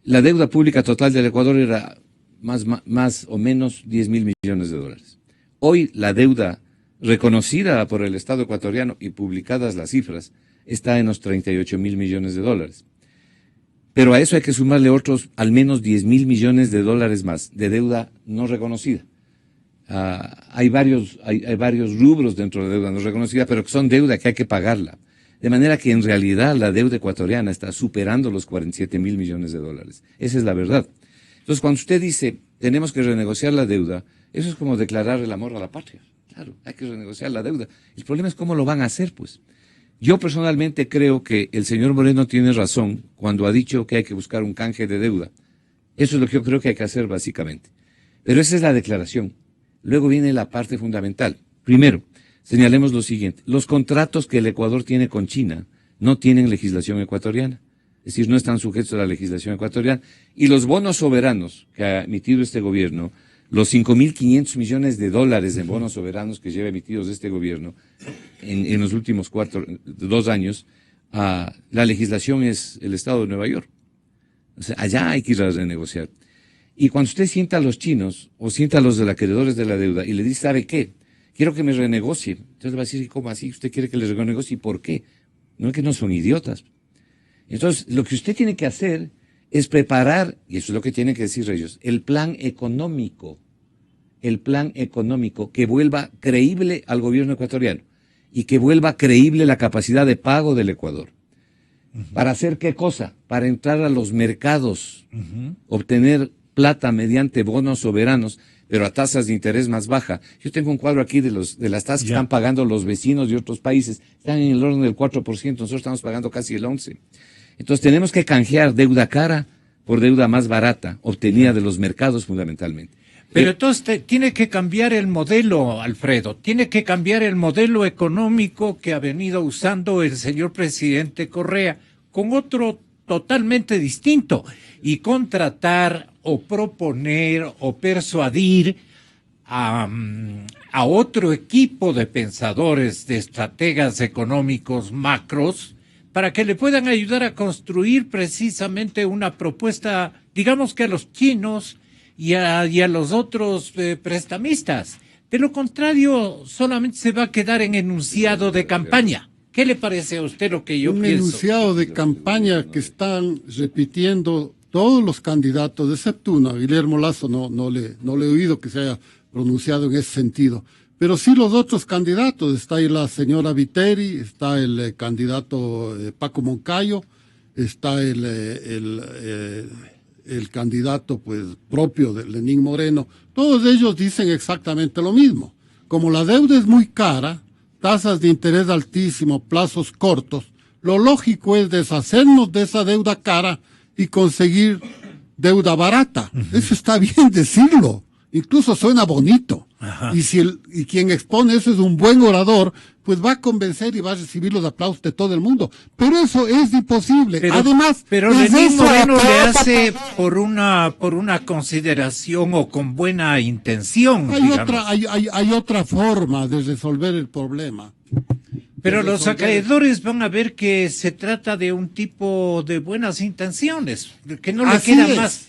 la deuda pública total del Ecuador era más o menos 10.000 millones de dólares. Hoy la deuda reconocida por el Estado ecuatoriano y publicadas las cifras está en los 38.000 millones de dólares. Pero a eso hay que sumarle otros al menos 10.000 millones de dólares más de deuda no reconocida. Hay varios rubros dentro de deuda no reconocida, pero que son deuda que hay que pagarla. De manera que en realidad la deuda ecuatoriana está superando los 47.000 millones de dólares. Esa es la verdad. Entonces, cuando usted dice, tenemos que renegociar la deuda, eso es como declarar el amor a la patria. Claro, hay que renegociar la deuda. El problema es cómo lo van a hacer, pues. Yo personalmente creo que el señor Moreno tiene razón cuando ha dicho que hay que buscar un canje de deuda. Eso es lo que yo creo que hay que hacer básicamente. Pero esa es la declaración. Luego viene la parte fundamental. Primero, señalemos lo siguiente. Los contratos que el Ecuador tiene con China no tienen legislación ecuatoriana. Es decir, no están sujetos a la legislación ecuatoriana. Y los bonos soberanos que ha emitido este gobierno, los 5.500 millones de dólares en bonos soberanos que lleva emitidos este gobierno en los últimos 2 años, la legislación es el Estado de Nueva York. O sea, allá hay que ir a renegociar. Y cuando usted sienta a los chinos o sienta a los de los acreedores de la deuda y le dice, ¿sabe qué? Quiero que me renegocie. Entonces le va a decir, ¿cómo así? ¿Usted quiere que le renegocie? ¿Por qué? No es que no son idiotas. Entonces, lo que usted tiene que hacer es preparar, y eso es lo que tienen que decir ellos, el plan económico que vuelva creíble al gobierno ecuatoriano y que vuelva creíble la capacidad de pago del Ecuador. ¿Para hacer qué cosa? Para entrar a los mercados, obtener plata mediante bonos soberanos, pero a tasas de interés más baja. Yo tengo un cuadro aquí de las tasas que están pagando los vecinos de otros países. Están en el orden del 4%, nosotros estamos pagando casi el 11%. Entonces tenemos que canjear deuda cara por deuda más barata, obtenida de los mercados fundamentalmente. Pero entonces tiene que cambiar el modelo, Alfredo, tiene que cambiar el modelo económico que ha venido usando el señor presidente Correa, con otro totalmente distinto, y contratar o proponer o persuadir a otro equipo de pensadores, de estrategas económicos macros, para que le puedan ayudar a construir precisamente una propuesta, digamos que a los chinos y a los otros prestamistas. De lo contrario, solamente se va a quedar en enunciado de campaña. ¿Qué le parece a usted lo que yo pienso? Un enunciado de campaña que están repitiendo todos los candidatos, excepto uno. Guillermo Lasso no le he oído que se haya pronunciado en ese sentido. Pero sí los otros candidatos, está ahí la señora Viteri, está el candidato Paco Moncayo, está el candidato pues propio de Lenín Moreno. Todos ellos dicen exactamente lo mismo. Como la deuda es muy cara, tasas de interés altísimo, plazos cortos, lo lógico es deshacernos de esa deuda cara y conseguir deuda barata. Eso está bien decirlo. Incluso suena bonito. Y quien expone eso es un buen orador, pues va a convencer y va a recibir los aplausos de todo el mundo. Pero eso es imposible. Además, pero Lenín Moreno le hace por una consideración o con buena intención. Hay otra forma de resolver el problema. Pero los acreedores van a ver que se trata de un tipo de buenas intenciones, que no le queda más,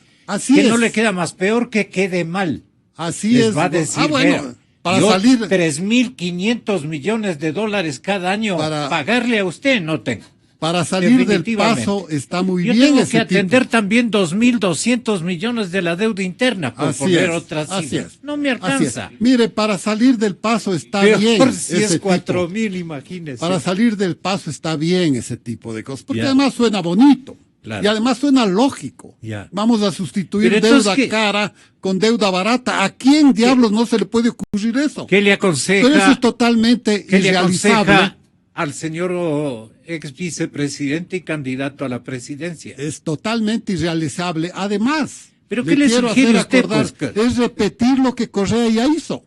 no le queda más peor que quede mal. Así les es. Va a decir, bueno, para salir 3.500 millones de dólares cada año pagarle a usted no tengo. Para salir del paso está muy bien. Yo tengo que atender también 2.200 millones de la deuda interna, por poner otras cifras. No me alcanza. Mire, para salir del paso está bien. Si es 4.000, imagínese. Para salir del paso está bien ese tipo de cosas, porque además suena bonito. Claro. Y además suena lógico. Vamos a sustituir deuda cara con deuda barata. ¿A quién diablos no se le puede ocurrir eso? ¿Qué le aconseja? Pero eso es totalmente irrealizable. Al señor ex vicepresidente y candidato a la presidencia. Es totalmente irrealizable. Además, ¿pero qué le sugiere usted, Oscar? Es repetir lo que Correa ya hizo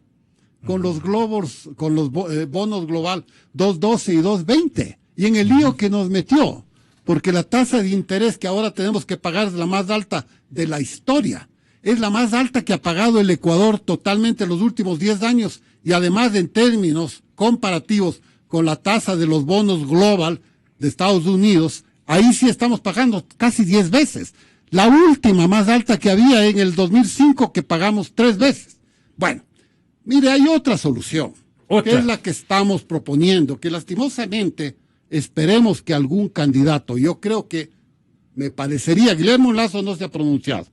con los globos, con los bonos global 2.12 y 2.20 y en el lío que nos metió. Porque la tasa de interés que ahora tenemos que pagar es la más alta de la historia. Es la más alta que ha pagado el Ecuador totalmente en los últimos 10 años. Y además en términos comparativos con la tasa de los bonos global de Estados Unidos, ahí sí estamos pagando casi 10 veces. La última más alta que había en el 2005 que pagamos 3 veces. Bueno, mire, hay otra solución. Que es la que estamos proponiendo, que lastimosamente esperemos que algún candidato, yo creo que me parecería, Guillermo Lasso no se ha pronunciado,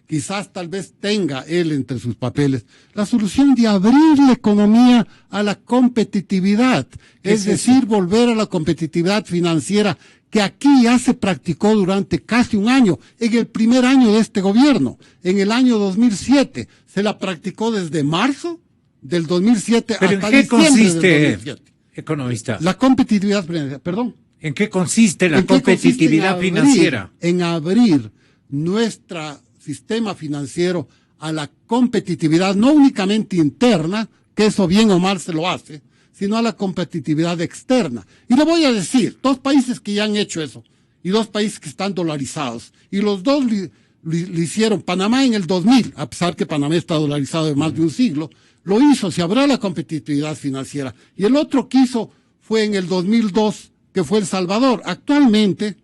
quizás tal vez tenga él entre sus papeles, la solución de abrir la economía a la competitividad, es decir, volver a la competitividad financiera que aquí ya se practicó durante casi un año, en el primer año de este gobierno, en el año 2007, se la practicó desde marzo del 2007 hasta diciembre del 2007. Economista. La competitividad financiera, perdón. ¿En qué consiste la competitividad financiera? En abrir nuestro sistema financiero a la competitividad, no únicamente interna, que eso bien o mal se lo hace, sino a la competitividad externa. Y le voy a decir, 2 países que ya han hecho eso, y 2 países que están dolarizados, y los dos lo hicieron. Panamá en el 2000, a pesar que Panamá está dolarizado de más de un siglo, lo hizo, se abrió la competitividad financiera. Y el otro que hizo fue en el 2002, que fue El Salvador. Actualmente,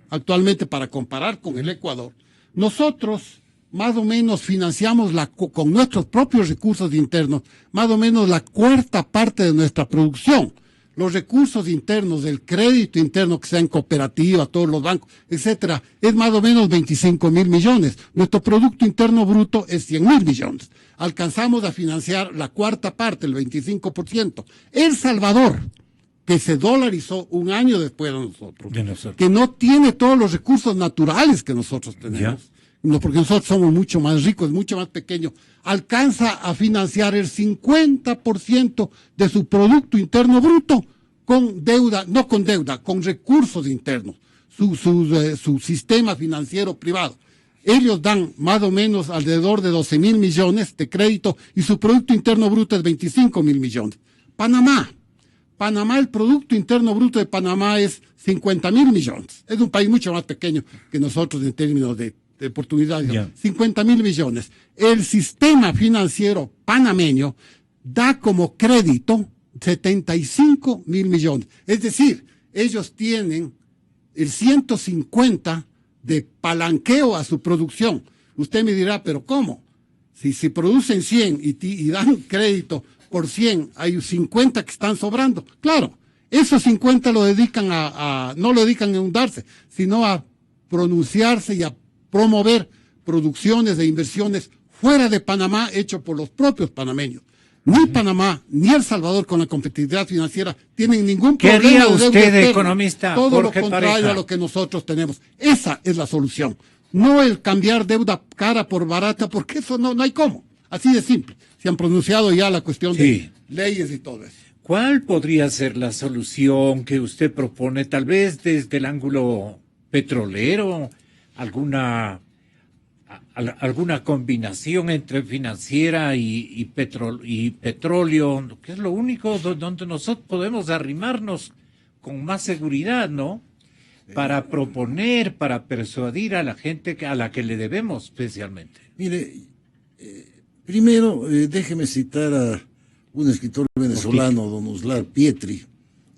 para comparar con el Ecuador, nosotros más o menos financiamos con nuestros propios recursos internos, más o menos la 1/4 parte de nuestra producción. los recursos internos del crédito interno que sea en cooperativa, todos los bancos, etcétera, es más o menos 25.000 millones. Nuestro Producto Interno Bruto es 100.000 millones. Alcanzamos a financiar la cuarta parte, el 25%. El Salvador, que se dolarizó un año después de nosotros, que no tiene todos los recursos naturales que nosotros tenemos, no, porque nosotros somos mucho más ricos, mucho más pequeños, alcanza a financiar el 50% de su Producto Interno Bruto con deuda, no con deuda, con recursos internos, su sistema financiero privado. Ellos dan más o menos alrededor de 12.000 millones de crédito y su Producto Interno Bruto es 25.000 millones. Panamá, el Producto Interno Bruto de Panamá es 50.000 millones. Es un país mucho más pequeño que nosotros en términos de oportunidades. 50.000 millones. El sistema financiero panameño da como crédito 75.000 millones. Es decir, ellos tienen el 150 de palanqueo a su producción. Usted me dirá, ¿pero cómo? Si producen 100 y dan crédito por 100, hay 50 que están sobrando. Claro, esos 50 lo dedican no lo dedican a endeudarse, sino a pronunciarse y a promover producciones de inversiones fuera de Panamá, hecho por los propios panameños. Ni Panamá ni El Salvador, con la competitividad financiera, tienen ningún problema. ¿Qué haría usted, economista? Todo Jorge lo contrario Pareja. a lo que nosotros tenemos. Esa es la solución. No el cambiar deuda cara por barata, porque eso no hay cómo. Así de simple. Se han pronunciado ya la cuestión de leyes y todo eso. ¿Cuál podría ser la solución que usted propone, tal vez desde el ángulo petrolero? ¿Alguna combinación entre financiera y petróleo, que es lo único donde nosotros podemos arrimarnos con más seguridad, ¿no? Para proponer, para persuadir a la gente a la que le debemos especialmente. Mire, primero déjeme citar a un escritor venezolano, don Uslar Pietri,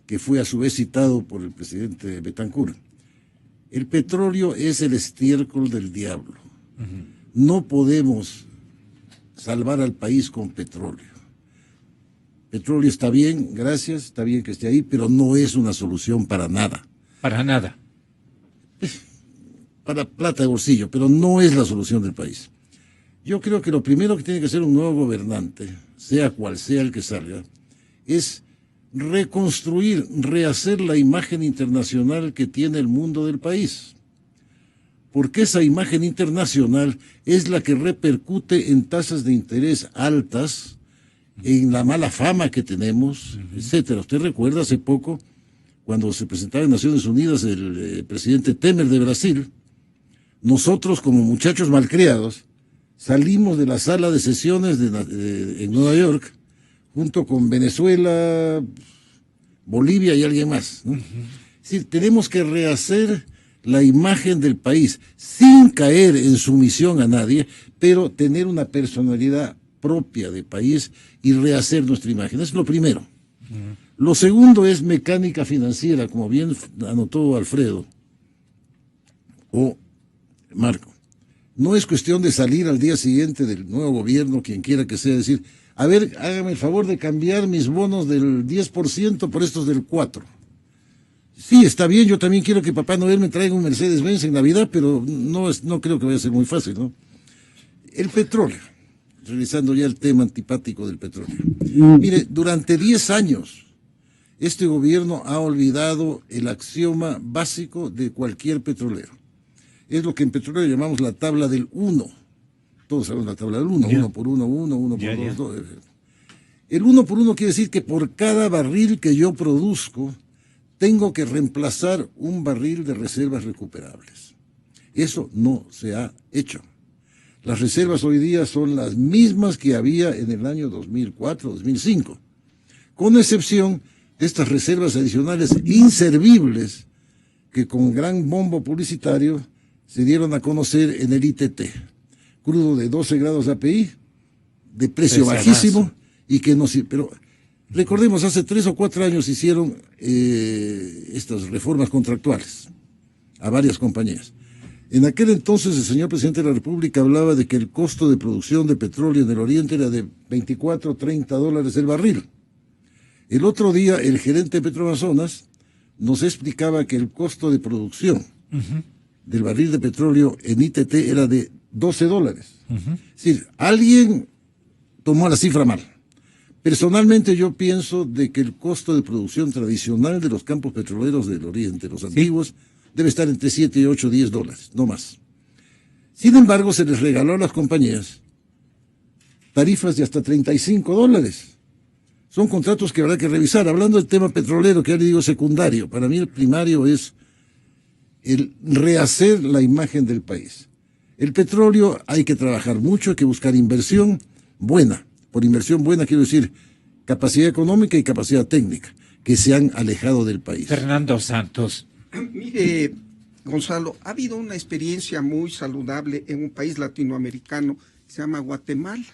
que fue a su vez citado por el presidente Betancur. El petróleo es el estiércol del diablo. No podemos salvar al país con petróleo. Petróleo está bien, gracias, está bien que esté ahí, pero no es una solución para nada. Para nada. Para plata de bolsillo, pero no es la solución del país. Yo creo que lo primero que tiene que hacer un nuevo gobernante, sea cual sea el que salga, es reconstruir, rehacer la imagen internacional que tiene el mundo del país. Porque esa imagen internacional es la que repercute en tasas de interés altas, en la mala fama que tenemos, etcétera. Usted recuerda hace poco, cuando se presentaba en Naciones Unidas el presidente Temer de Brasil, nosotros como muchachos malcriados salimos de la sala de sesiones en Nueva York, junto con Venezuela, Bolivia y alguien más, ¿no? Es decir, tenemos que rehacer la imagen del país, sin caer en sumisión a nadie, pero tener una personalidad propia de país y rehacer nuestra imagen. Eso es lo primero. Lo segundo es mecánica financiera, como bien anotó Alfredo o Marco. No es cuestión de salir al día siguiente del nuevo gobierno, quien quiera que sea, decir, a ver, hágame el favor de cambiar mis bonos del 10% por estos del 4%. Sí, está bien, yo también quiero que Papá Noel me traiga un Mercedes-Benz en Navidad, pero no creo que vaya a ser muy fácil, ¿no? El petróleo, revisando ya el tema antipático del petróleo. Mire, durante 10 años, este gobierno ha olvidado el axioma básico de cualquier petrolero. Es lo que en petróleo llamamos la tabla del 1. Todos sabemos la tabla del 1, 1 por 1, 1, 1 por 2, 2. El 1 por 1 quiere decir que por cada barril que yo produzco, tengo que reemplazar un barril de reservas recuperables. Eso no se ha hecho. Las reservas hoy día son las mismas que había en el año 2004, 2005, con excepción de estas reservas adicionales inservibles que con gran bombo publicitario se dieron a conocer en el ITT. Crudo de 12 grados API, de precio bajísimo, y que no sirve. Pero recordemos, hace 3 o 4 años hicieron estas reformas contractuales a varias compañías. En aquel entonces el señor presidente de la República hablaba de que el costo de producción de petróleo en el Oriente era de $24 o $30 el barril. El otro día el gerente de Petroamazonas nos explicaba que el costo de producción del barril de petróleo en ITT era de $12. Es decir, alguien tomó la cifra mal. Personalmente yo pienso de que el costo de producción tradicional de los campos petroleros del Oriente, los antiguos, debe estar entre 7 y 8, $10, no más. Sin embargo, se les regaló a las compañías tarifas de hasta $35. Son contratos que habrá que revisar. Hablando del tema petrolero, que ya le digo secundario, para mí el primario es el rehacer la imagen del país. El petróleo hay que trabajar mucho, hay que buscar inversión buena. Por inversión buena quiero decir capacidad económica y capacidad técnica, que se han alejado del país. Fernando Santos. Mire, Gonzalo, ha habido una experiencia muy saludable en un país latinoamericano que se llama Guatemala.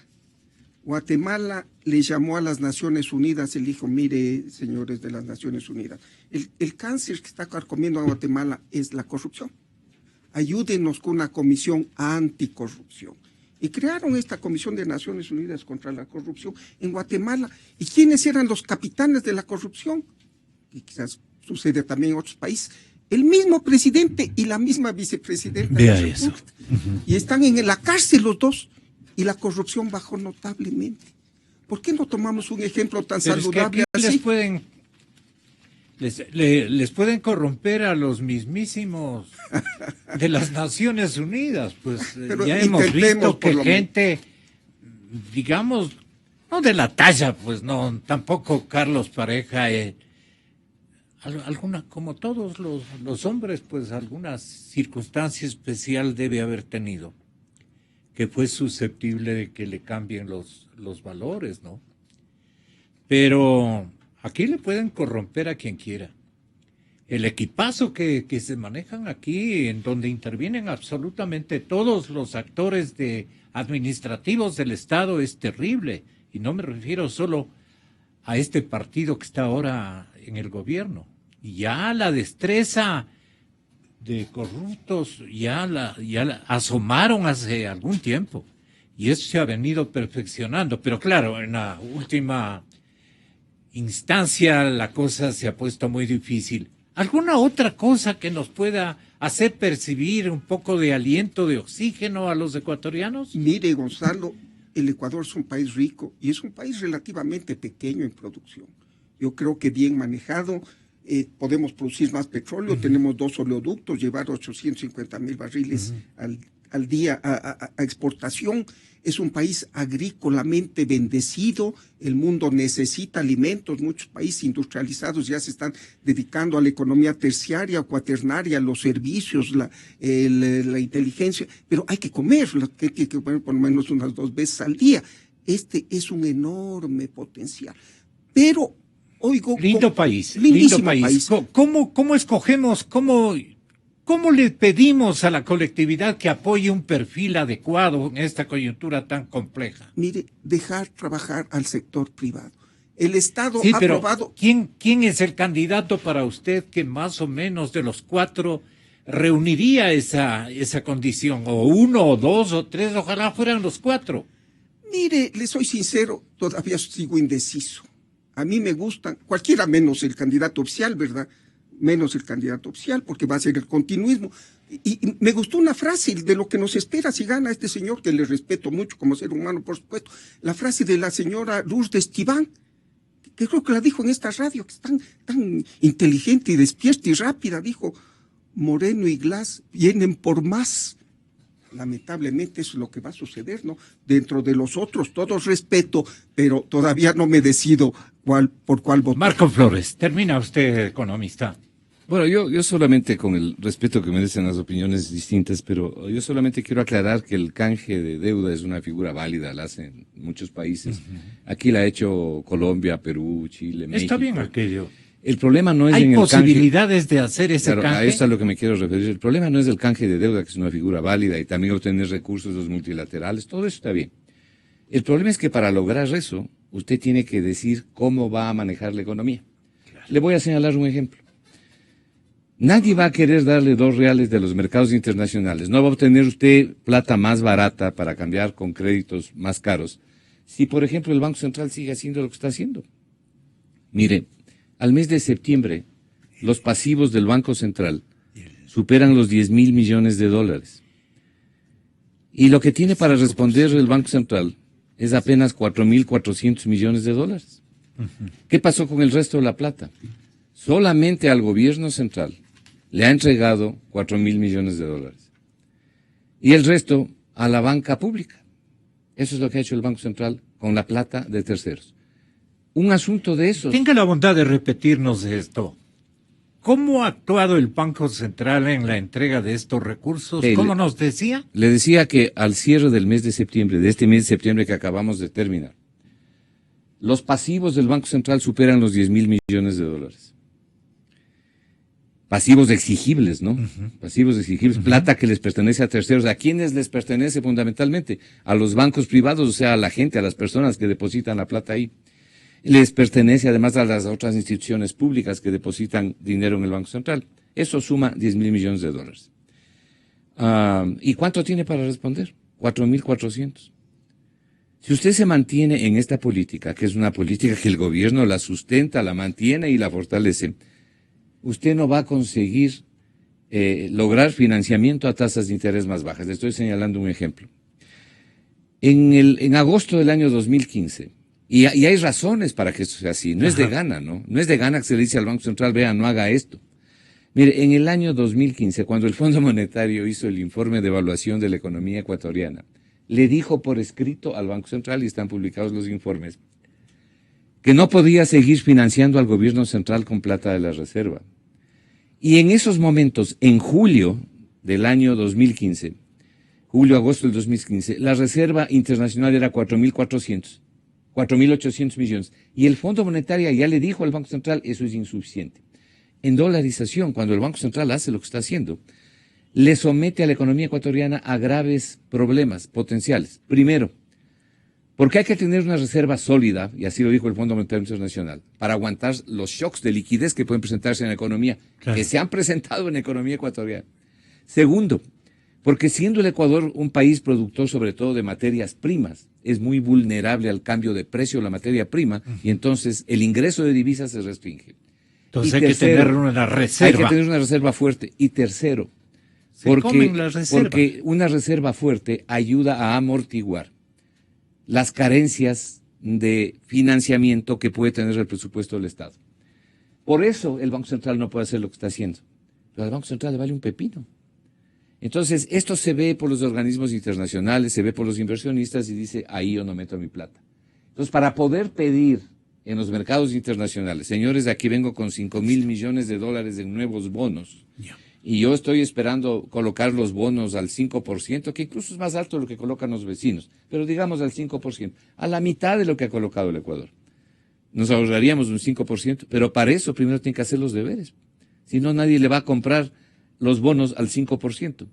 Guatemala le llamó a las Naciones Unidas y le dijo, mire, señores de las Naciones Unidas, el cáncer que está carcomiendo a Guatemala es la corrupción. Ayúdenos con una comisión anticorrupción. Y crearon esta Comisión de Naciones Unidas contra la Corrupción en Guatemala. ¿Y quiénes eran los capitanes de la corrupción? Y quizás sucede también en otros países. El mismo presidente y la misma vicepresidenta. Vea eso. Y están en la cárcel los dos. Y la corrupción bajó notablemente. ¿Por qué no tomamos un ejemplo tan saludable así? Les pueden corromper a los mismísimos de las Naciones Unidas. Pues ya hemos visto que gente, digamos, no de la talla, pues no, tampoco Carlos Pareja, alguna, como todos los hombres, pues alguna circunstancia especial debe haber tenido, que fue susceptible de que le cambien los valores, ¿no? Pero aquí le pueden corromper a quien quiera. El equipazo que se manejan aquí, en donde intervienen absolutamente todos los actores administrativos del Estado, es terrible. Y no me refiero solo a este partido que está ahora en el gobierno. Y ya la destreza de corruptos ya la asomaron hace algún tiempo. Y eso se ha venido perfeccionando. Pero claro, en la última instancia la cosa se ha puesto muy difícil. ¿Alguna otra cosa que nos pueda hacer percibir un poco de aliento de oxígeno a los ecuatorianos? Mire, Gonzalo, el Ecuador es un país rico y es un país relativamente pequeño en producción. Yo creo que bien manejado podemos producir más petróleo, tenemos 2 oleoductos, llevar 850,000 barriles al día a exportación. Es un país agrícolamente bendecido, el mundo necesita alimentos, muchos países industrializados ya se están dedicando a la economía terciaria o cuaternaria, los servicios, la inteligencia, pero hay que comer, hay que comer por lo menos unas 2 veces al día. Este es un enorme potencial, pero oigo... Lindo país. ¿Cómo escogemos, ¿Cómo le pedimos a la colectividad que apoye un perfil adecuado en esta coyuntura tan compleja? Mire, dejar trabajar al sector privado. El Estado sí, ha pero aprobado... ¿quién es el candidato para usted que más o menos de los 4 reuniría esa condición? O 1, o 2, o 3, ojalá fueran los 4. Mire, le soy sincero, todavía sigo indeciso. A mí me gustan, cualquiera menos el candidato oficial, ¿verdad? Menos el candidato oficial, porque va a ser el continuismo. Y me gustó una frase de lo que nos espera si gana este señor, que le respeto mucho como ser humano, por supuesto, la frase de la señora Luz de Estiván, que creo que la dijo en esta radio, que es tan inteligente y despierta y rápida, dijo, Moreno y Glass vienen por más. Lamentablemente eso es lo que va a suceder, ¿no? Dentro de los otros, todos respeto, pero todavía no me decido por cuál votar. Marco Flores, termina usted, economista. Bueno, yo solamente, con el respeto que merecen las opiniones distintas, pero yo solamente quiero aclarar que el canje de deuda es una figura válida, la hacen muchos países. Aquí la ha hecho Colombia, Perú, Chile, México. Está bien aquello. El problema no es en el canje. ¿Hay posibilidades de hacer ese canje? A esto es a lo que me quiero referir. El problema no es el canje de deuda, que es una figura válida, y también obtener recursos de los multilaterales, todo eso está bien. El problema es que para lograr eso, usted tiene que decir cómo va a manejar la economía. Claro. Le voy a señalar un ejemplo. Nadie va a querer darle $2 de los mercados internacionales. No va a obtener usted plata más barata para cambiar con créditos más caros. Si, por ejemplo, el Banco Central sigue haciendo lo que está haciendo. Mire, al mes de septiembre, los pasivos del Banco Central superan los 10.000 millones de dólares. Y lo que tiene para responder el Banco Central es apenas 4.400 millones de dólares. ¿Qué pasó con el resto de la plata? Solamente al gobierno central le ha entregado 4.000 millones de dólares. Y el resto a la banca pública. Eso es lo que ha hecho el Banco Central con la plata de terceros. Un asunto de esos. Tenga la bondad de repetirnos esto. ¿Cómo ha actuado el Banco Central en la entrega de estos recursos? ¿Cómo nos decía? Le decía que al cierre del mes de septiembre, de este mes de septiembre que acabamos de terminar, los pasivos del Banco Central superan los 10.000 millones de dólares. Pasivos exigibles, ¿no? Pasivos exigibles, plata que les pertenece a terceros. ¿A quiénes les pertenece fundamentalmente? A los bancos privados, o sea, a la gente, a las personas que depositan la plata ahí. Les pertenece además a las otras instituciones públicas que depositan dinero en el Banco Central. Eso suma 10.000 millones de dólares. ¿Y cuánto tiene para responder? 4.400. Si usted se mantiene en esta política, que es una política que el gobierno la sustenta, la mantiene y la fortalece, usted no va a conseguir lograr financiamiento a tasas de interés más bajas. Le estoy señalando un ejemplo. En agosto del año 2015, y hay razones para que esto sea así, no es de gana, ¿no? No es de gana que se le dice al Banco Central, vea, no haga esto. Mire, en el año 2015, cuando el Fondo Monetario hizo el informe de evaluación de la economía ecuatoriana, le dijo por escrito al Banco Central, y están publicados los informes, que no podía seguir financiando al gobierno central con plata de la reserva. Y en esos momentos, en julio del año 2015, julio-agosto del 2015, la reserva internacional era 4.800 millones. Y el Fondo Monetario ya le dijo al Banco Central, eso es insuficiente. En dolarización, cuando el Banco Central hace lo que está haciendo, le somete a la economía ecuatoriana a graves problemas potenciales. Primero, porque hay que tener una reserva sólida, y así lo dijo el Fondo Monetario Internacional, para aguantar los shocks de liquidez que pueden presentarse en la economía, que se han presentado en la economía ecuatoriana. Segundo, porque siendo el Ecuador un país productor sobre todo de materias primas, es muy vulnerable al cambio de precio de la materia prima, y entonces el ingreso de divisas se restringe. Entonces hay que tener una reserva. Hay que tener una reserva fuerte. Y tercero, porque una reserva fuerte ayuda a amortiguar las carencias de financiamiento que puede tener el presupuesto del Estado. Por eso el Banco Central no puede hacer lo que está haciendo. Pero al Banco Central le vale un pepino. Entonces, esto se ve por los organismos internacionales, se ve por los inversionistas y dice, ahí yo no meto mi plata. Entonces, para poder pedir en los mercados internacionales, señores, aquí vengo con 5.000 millones de dólares en nuevos bonos, y yo estoy esperando colocar los bonos al 5%, que incluso es más alto de lo que colocan los vecinos, pero digamos al 5%, a la mitad de lo que ha colocado el Ecuador. Nos ahorraríamos un 5%, pero para eso primero tiene que hacer los deberes. Si no, nadie le va a comprar los bonos al 5%.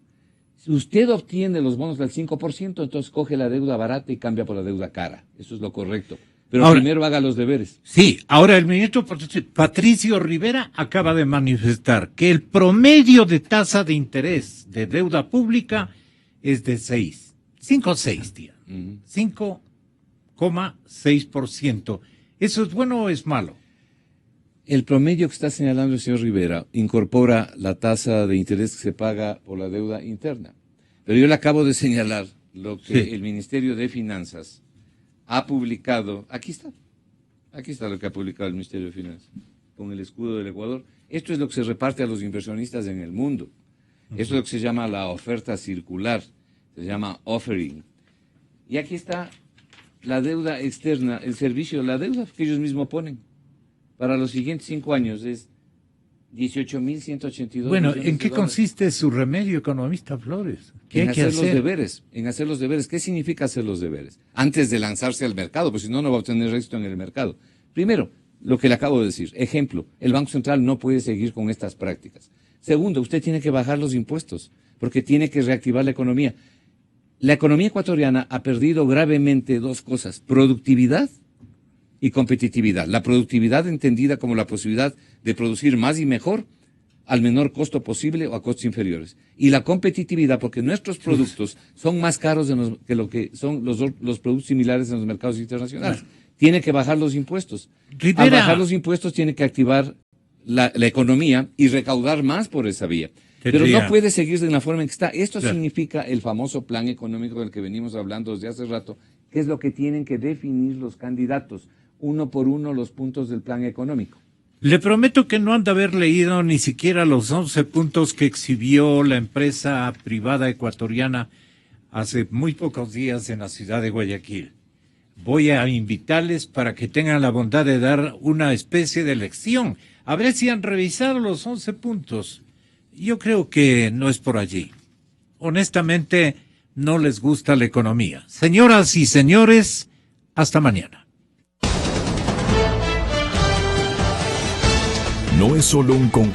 Si usted obtiene los bonos al 5%, entonces coge la deuda barata y cambia por la deuda cara. Eso es lo correcto. Pero ahora, primero haga los deberes. Sí, ahora el ministro Patricio Rivera acaba de manifestar que el promedio de tasa de interés de deuda pública es de 5,6, tía. 5,6%. ¿Eso es bueno o es malo? El promedio que está señalando el señor Rivera incorpora la tasa de interés que se paga por la deuda interna. Pero yo le acabo de señalar lo que el Ministerio de Finanzas ha publicado. Aquí está lo que ha publicado el Ministerio de Finanzas, con el escudo del Ecuador. Esto es lo que se reparte a los inversionistas en el mundo. Esto es lo que se llama la oferta circular, se llama offering. Y aquí está la deuda externa, el servicio de la deuda que ellos mismos ponen. Para los siguientes 5 años es 18.182. Bueno, ¿en qué consiste su remedio, economista Flores? ¿Qué hay que hacer? En hacer los deberes. ¿Qué significa hacer los deberes? Antes de lanzarse al mercado, pues si no, no va a obtener éxito en el mercado. Primero, lo que le acabo de decir. Ejemplo, el Banco Central no puede seguir con estas prácticas. Segundo, usted tiene que bajar los impuestos, porque tiene que reactivar la economía. La economía ecuatoriana ha perdido gravemente 2 cosas: productividad y competitividad. La productividad entendida como la posibilidad de producir más y mejor al menor costo posible o a costos inferiores. Y la competitividad porque nuestros productos son más caros que lo que son los productos similares en los mercados internacionales. tiene que bajar los impuestos. Rivera. Al bajar los impuestos tiene que activar la economía y recaudar más por esa vía. Pero no puede seguir de la forma en que está. Esto significa el famoso plan económico del que venimos hablando desde hace rato, que es lo que tienen que definir los candidatos, uno por uno los puntos del plan económico. Le prometo que no han de haber leído ni siquiera los 11 puntos que exhibió la empresa privada ecuatoriana hace muy pocos días en la ciudad de Guayaquil. Voy a invitarles para que tengan la bondad de dar una especie de lección, a ver si han revisado los 11 puntos. Yo creo que no es por allí. Honestamente, no les gusta la economía. Señoras y señores, hasta mañana. No es solo un concurso.